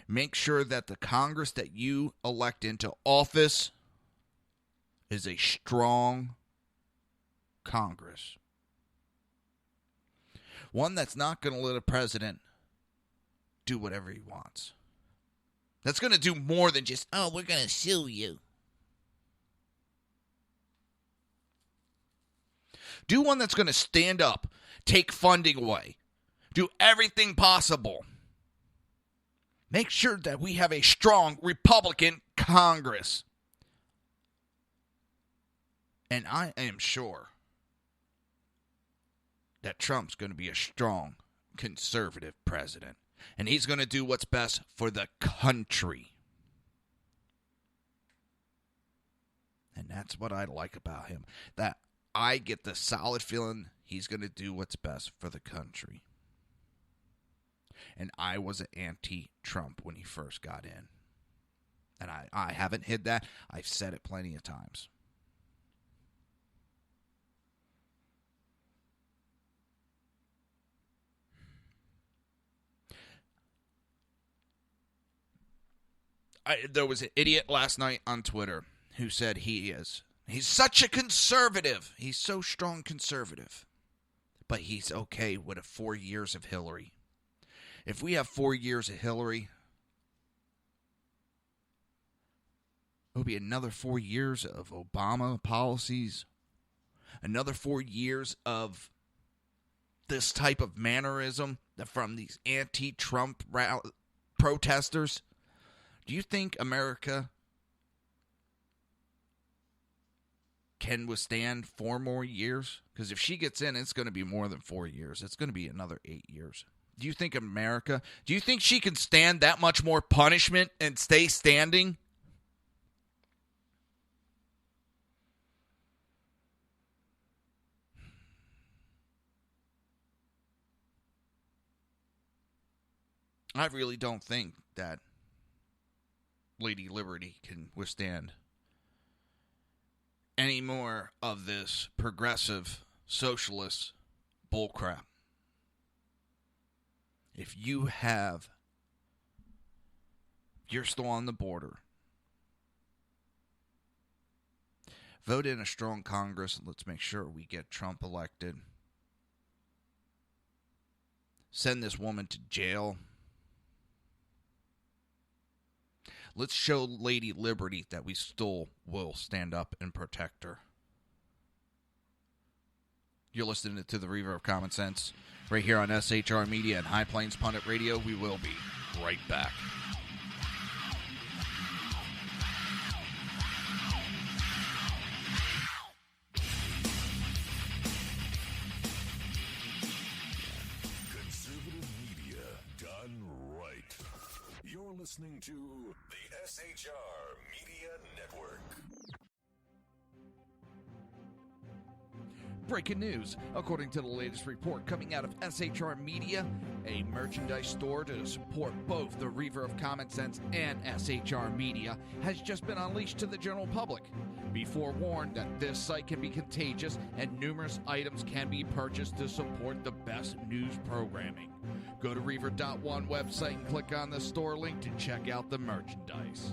make sure that the Congress that you elect into office is a strong Congress. One that's not going to let a president do whatever he wants. That's going to do more than just, oh, we're going to sue you. Do one that's going to stand up, take funding away, do everything possible. Make sure that we have a strong Republican Congress. And I am sure that Trump's going to be a strong conservative president. And he's going to do what's best for the country. And that's what I like about him. That I get the solid feeling he's going to do what's best for the country. And I was an anti-Trump when he first got in. And I haven't hid that. I've said it plenty of times. There was an idiot last night on Twitter who said he's such a conservative. He's so strong conservative. But he's okay with 4 years of Hillary. If we have 4 years of Hillary, it'll be another 4 years of Obama policies. Another 4 years of this type of mannerism from these anti-Trump protesters. Do you think America can withstand 4 more years? Because if she gets in, it's going to be more than 4 years. It's going to be another 8 years. Do you think America, do you think she can stand that much more punishment and stay standing? I really don't think that Lady Liberty can withstand any more of this progressive socialist bullcrap. If you're still on the border, vote in a strong Congress and let's make sure we get Trump elected. Send this woman to jail. Let's show Lady Liberty that we still will stand up and protect her. You're listening to the Reaver of Common Sense right here on SHR Media and High Plains Pundit Radio. We will be right back. Conservative media done right. You're listening to the SHR Media Network. Breaking news. According to the latest report coming out of SHR Media, a merchandise store to support both the Reaver of Common Sense and SHR Media has just been unleashed to the general public. Be forewarned that this site can be contagious and numerous items can be purchased to support the best news programming. Go to Reaver.one website and click on the store link to check out the merchandise.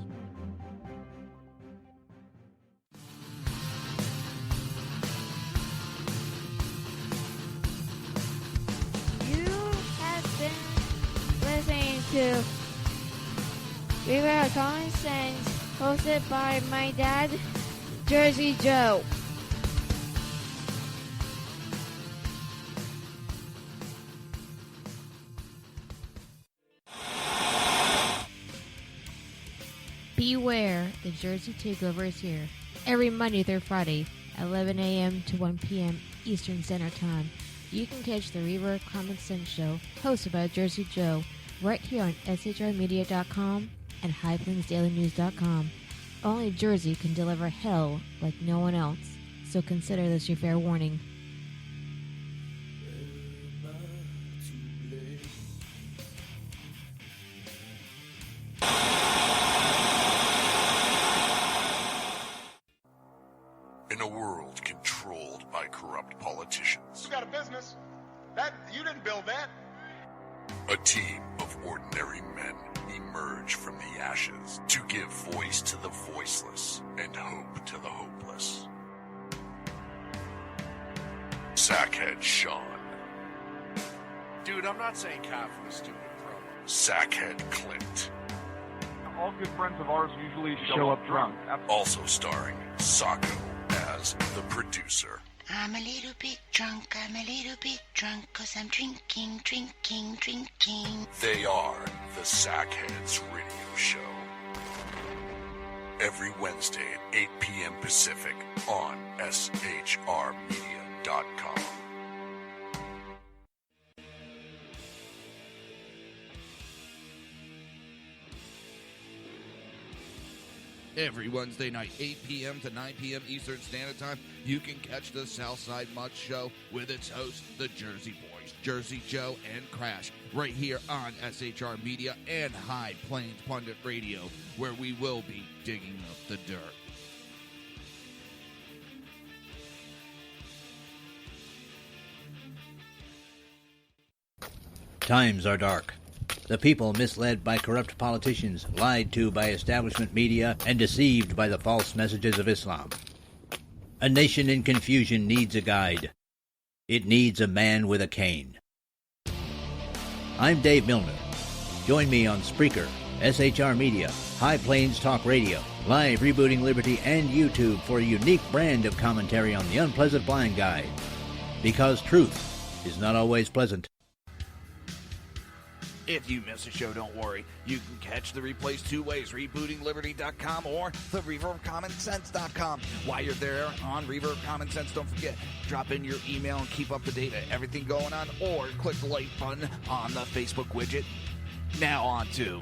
Listening to Reaver of Common Sense, hosted by my dad, Jersey Joe. Beware, the Jersey Takeover is here. Every Monday through Friday, 11 a.m. to 1 p.m. Eastern Standard Time. You can catch the Reaver of Common Sense show, hosted by Jersey Joe, right here on shrmedia.com and highplainsdailynews.com. Only Jersey can deliver hell like no one else, so consider this your fair warning. In a world controlled by corrupt politicians, You got a business. That you didn't build that. a team of ordinary men emerge from the ashes to give voice to the voiceless and hope to the hopeless. Sackhead Sean, Dude, I'm not saying cop for the stupid pro. Sackhead Clint, All good friends of ours usually show up drunk. also starring Sacco as the producer. I'm a little bit drunk, 'cause I'm drinking. They are the Sackheads Radio Show. Every Wednesday at 8 p.m. Pacific on shrmedia.com. Every Wednesday night, 8 p.m. to 9 p.m. Eastern Standard Time, you can catch the Southside Mutt Show with its hosts, the Jersey Boys, Jersey Joe and Crash, right here on SHR Media and High Plains Pundit Radio, where we will be digging up the dirt. Times are dark. The people misled by corrupt politicians, lied to by establishment media, and deceived by the false messages of Islam. A nation in confusion needs a guide. It needs a man with a cane. I'm Dave Milner. Join me on Spreaker, SHR Media, High Plains Talk Radio, Live Rebooting Liberty, and YouTube for a unique brand of commentary on the unpleasant blind guide. Because truth is not always pleasant. If you miss a show, don't worry. You can catch the replays two ways, rebootingliberty.com or the Reaver of Common Sense.com. While you're there on Reaver of Common Sense, don't forget, drop in your email and keep up to date on everything going on, or click the like button on the Facebook widget. Now on to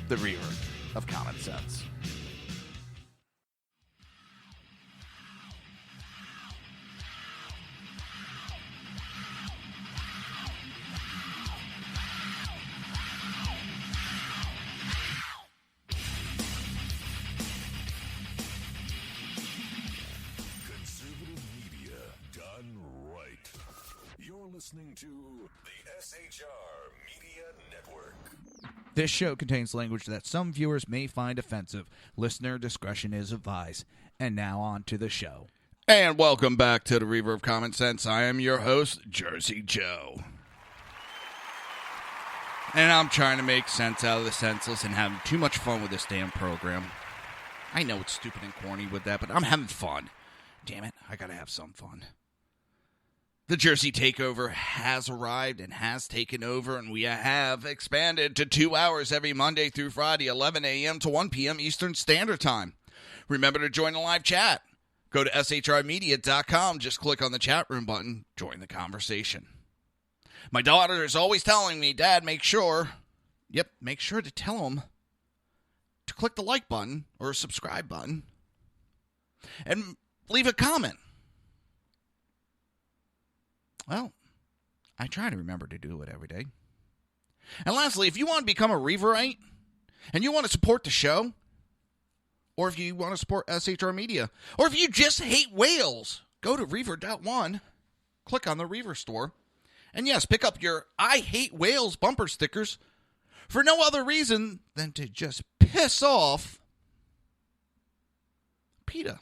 the Reaver of Common Sense. Listening to the SHR Media Network. This show contains language that some viewers may find offensive. Listener discretion is advised. And now on to the show. And welcome back to the Reaver of Common Sense. I am your host, Jersey Joe. And I'm trying to make sense out of the senseless and having too much fun with this damn program. I know it's stupid and corny with that, but I'm having fun. Damn it, I gotta have some fun. The Jersey Takeover has arrived and has taken over, and we have expanded to 2 hours every Monday through Friday, 11 a.m. to 1 p.m. Eastern Standard Time. Remember to join the live chat. Go to shrmedia.com, just click on the chat room button, join the conversation. My daughter is always telling me, Dad, make sure to tell them to click the like button or subscribe button and leave a comment. Well, I try to remember to do it every day. And lastly, if you want to become a Reaverite and you want to support the show, or if you want to support SHR Media, or if you just hate whales, go to Reaver.one, click on the Reaver store, and yes, pick up your I Hate Whales bumper stickers for no other reason than to just piss off PETA.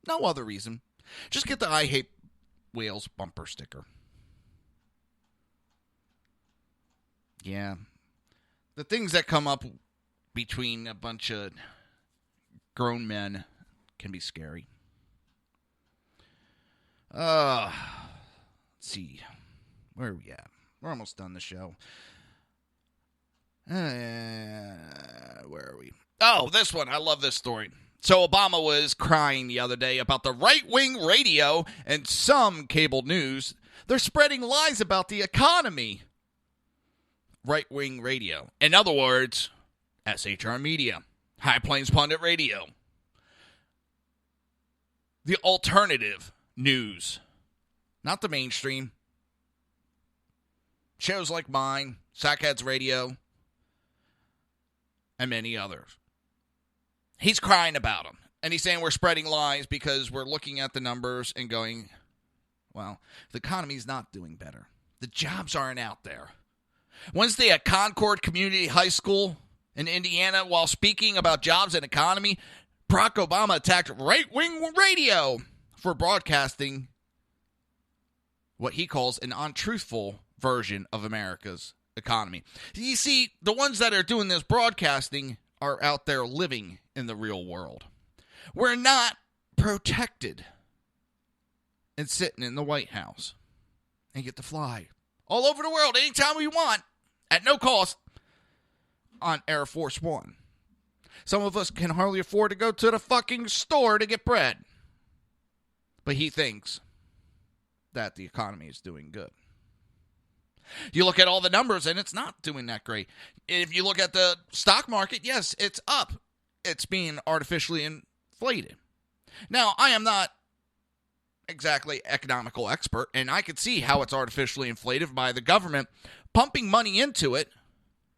No other reason. Just get the I Hate Whales bumper sticker. Yeah. The things that come up between a bunch of grown men can be scary. Let's see. Where are we at? We're almost done the show. Where are we? Oh, this one. I love this story. So Obama was crying the other day about the right-wing radio and some cable news. They're spreading lies about the economy. Right-wing radio. In other words, SHR Media, High Plains Pundit Radio, the alternative news, not the mainstream. Shows like mine, Sackheads Radio, and many others. He's crying about them. And he's saying we're spreading lies because we're looking at the numbers and going, well, the economy's not doing better. The jobs aren't out there. Wednesday at Concord Community High School in Indiana, while speaking about jobs and economy, Barack Obama attacked right-wing radio for broadcasting what he calls an untruthful version of America's economy. You see, the ones that are doing this broadcasting are out there living in the real world. We're not protected and sitting in the White House and get to fly all over the world anytime we want at no cost on Air Force One. Some of us can hardly afford to go to the fucking store to get bread. But he thinks that the economy is doing good. You look at all the numbers, and it's not doing that great. If you look at the stock market, yes, it's up. It's being artificially inflated. Now, I am not exactly economical expert, and I could see how it's artificially inflated by the government pumping money into it.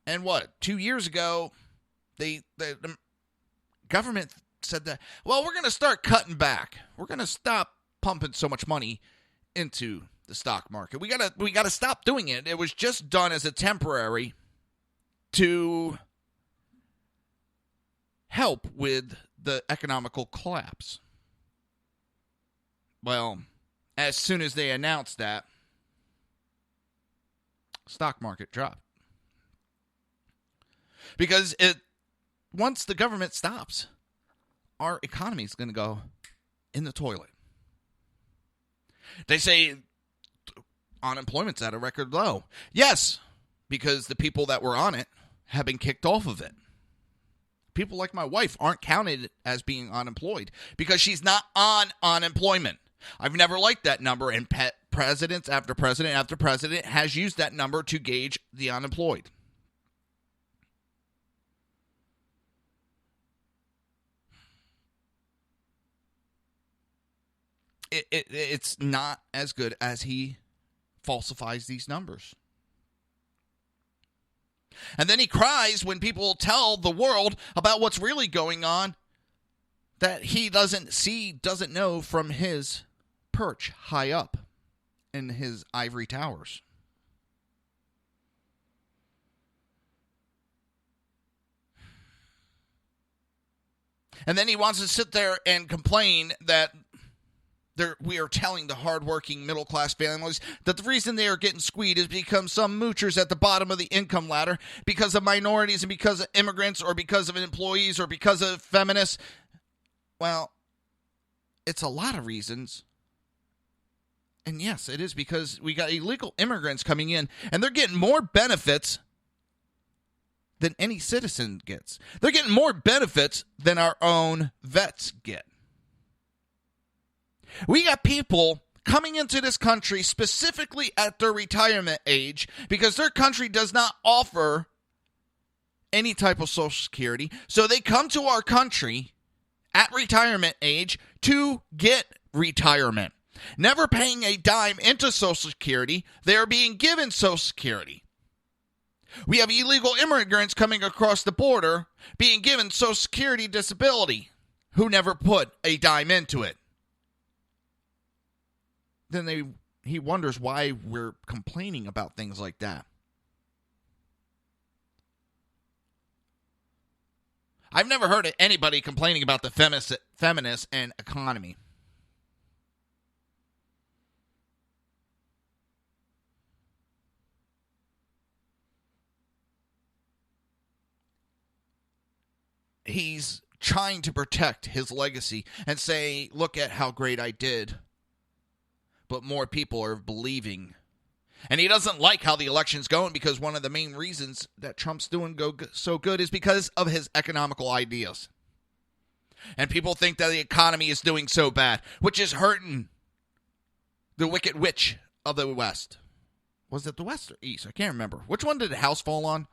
And 2 years ago, the government said that, well, we're going to start cutting back. We're going to stop pumping so much money into the stock market. We gotta stop doing it. It was just done as a temporary to help with the economical collapse. Well, as soon as they announced that, stock market dropped. Because once the government stops, our economy is going to go in the toilet. They say unemployment's at a record low. Yes, because the people that were on it have been kicked off of it. People like my wife aren't counted as being unemployed because she's not on unemployment. I've never liked that number, and president after president after president has used that number to gauge the unemployed. It's not as good as he falsifies these numbers. And then he cries when people tell the world about what's really going on that he doesn't see, doesn't know from his perch high up in his ivory towers. And then he wants to sit there and complain that we are telling the hardworking middle-class families that the reason they are getting squeezed is because some moochers at the bottom of the income ladder, because of minorities and because of immigrants or because of employees or because of feminists. Well, it's a lot of reasons. And yes, it is because we got illegal immigrants coming in, and they're getting more benefits than any citizen gets. They're getting more benefits than our own vets get. We got people coming into this country specifically at their retirement age because their country does not offer any type of Social Security. So they come to our country at retirement age to get retirement. Never paying a dime into Social Security, they are being given Social Security. We have illegal immigrants coming across the border being given Social Security disability who never put a dime into it. Then he wonders why we're complaining about things like that. I've never heard of anybody complaining about the feminists and economy. He's trying to protect his legacy and say, look at how great I did. But more people are believing. And he doesn't like how the election's going because one of the main reasons that Trump's doing so good is because of his economical ideas. And people think that the economy is doing so bad, which is hurting the wicked witch of the West. Was it the West or East? I can't remember. Which one did the house fall on?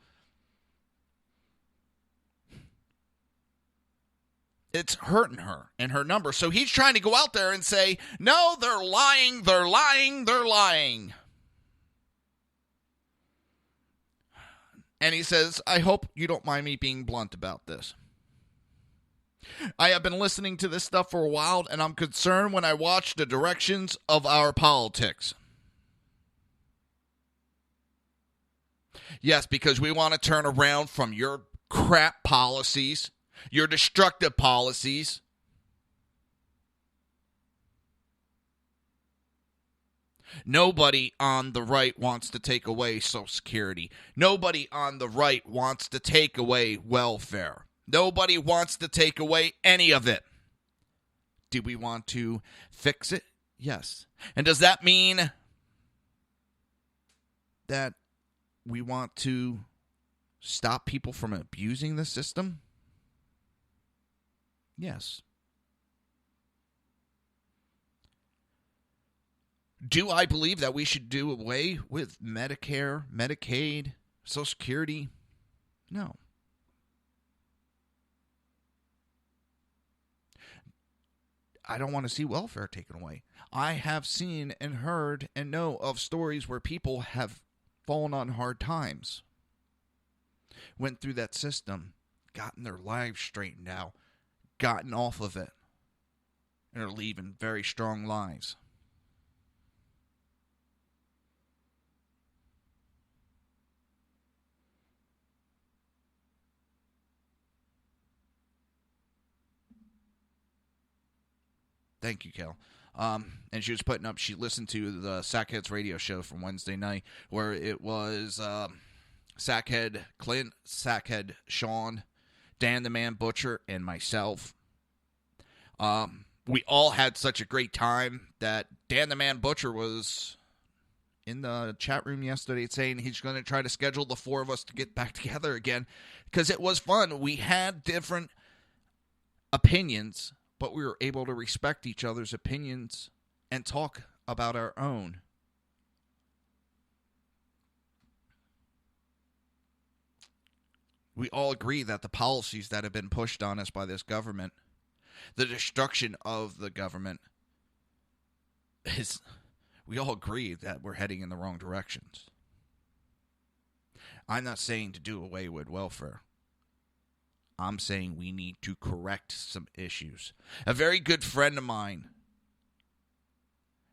It's hurting her and her numbers. So he's trying to go out there and say, no, they're lying, they're lying, they're lying. And he says, I hope you don't mind me being blunt about this. I have been listening to this stuff for a while, and I'm concerned when I watch the directions of our politics. Yes, because we want to turn around from your crap policies, your destructive policies. Nobody on the right wants to take away Social Security. Nobody on the right wants to take away welfare. Nobody wants to take away any of it. Do we want to fix it? Yes. And does that mean that we want to stop people from abusing the system? Yes. Do I believe that we should do away with Medicare, Medicaid, Social Security? No. I don't want to see welfare taken away. I have seen and heard and know of stories where people have fallen on hard times, went through that system, gotten their lives straightened out, gotten off of it, and are leaving very strong lives. Thank you, Kel. And she was putting up, she listened to the Sackheads radio show from Wednesday night, where it was Sackhead Clint, Sackhead Sean, Dan the Man Butcher, and myself. We all had such a great time that Dan the Man Butcher was in the chat room yesterday saying he's going to try to schedule the four of us to get back together again because it was fun. We had different opinions, but we were able to respect each other's opinions and talk about our own. We all agree that the policies that have been pushed on us by this government, the destruction of the government, we all agree that we're heading in the wrong directions. I'm not saying to do away with welfare. I'm saying we need to correct some issues. A very good friend of mine,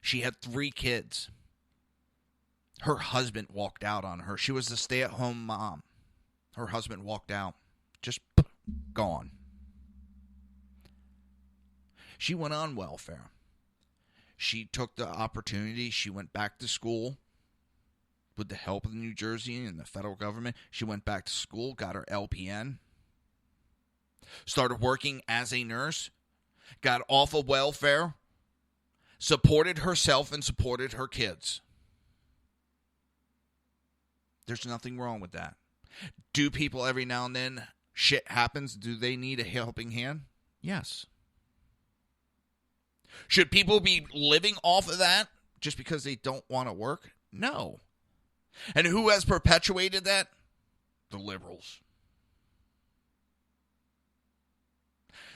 she had 3 kids. Her husband walked out on her. She was a stay-at-home mom. Her husband walked out. Just gone. She went on welfare. She took the opportunity. She went back to school with the help of New Jersey and the federal government. She went back to school, got her LPN, started working as a nurse, got off of welfare, supported herself and supported her kids. There's nothing wrong with that. Do people every now and then, shit happens, do they need a helping hand? Yes. Should people be living off of that just because they don't want to work? No. And who has perpetuated that? The liberals.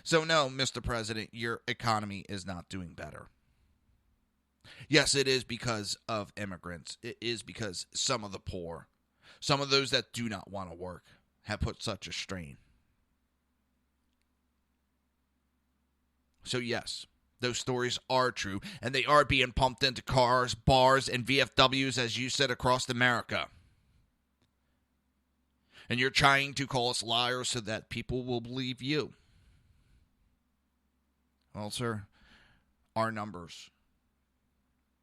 So no, Mr. President, your economy is not doing better. Yes, it is because of immigrants. It is because some of the poor, some of those that do not want to work, have put such a strain. So yes, those stories are true, and they are being pumped into cars, bars, and VFWs, as you said, across America. And you're trying to call us liars so that people will believe you. Well, sir, our numbers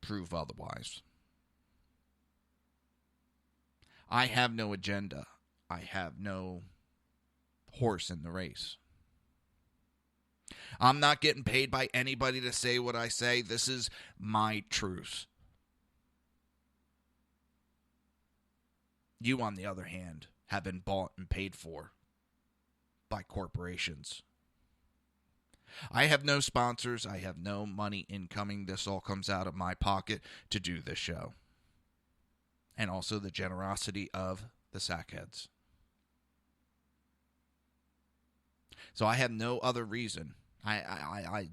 prove otherwise. I have no agenda. I have no horse in the race. I'm not getting paid by anybody to say what I say. This is my truth. You, on the other hand, have been bought and paid for by corporations. I have no sponsors. I have no money incoming. This all comes out of my pocket to do this show. And also the generosity of the sackheads. So I have no other reason. I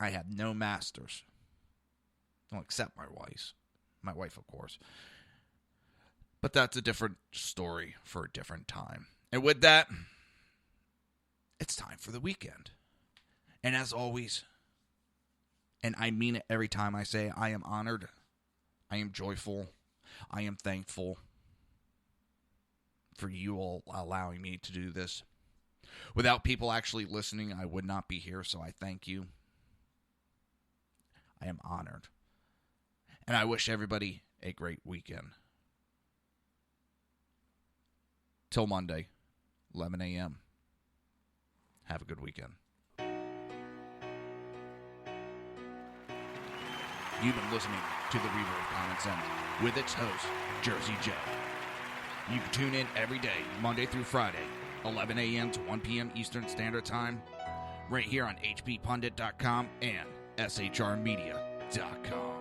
have no masters. Well, except my wife. My wife, of course. But that's a different story for a different time. And with that, it's time for the weekend. And as always, and I mean it every time I say it, I am honored. I am joyful. I am thankful for you all allowing me to do this. Without people actually listening, I would not be here, so I thank you. I am honored. And I wish everybody a great weekend. Till Monday, 11 a.m. Have a good weekend. You've been listening to the Reaver of Common Sense with its host, Jersey Joe. You can tune in every day, Monday through Friday, 11 a.m. to 1 p.m. Eastern Standard Time, right here on hppundit.com and shrmedia.com.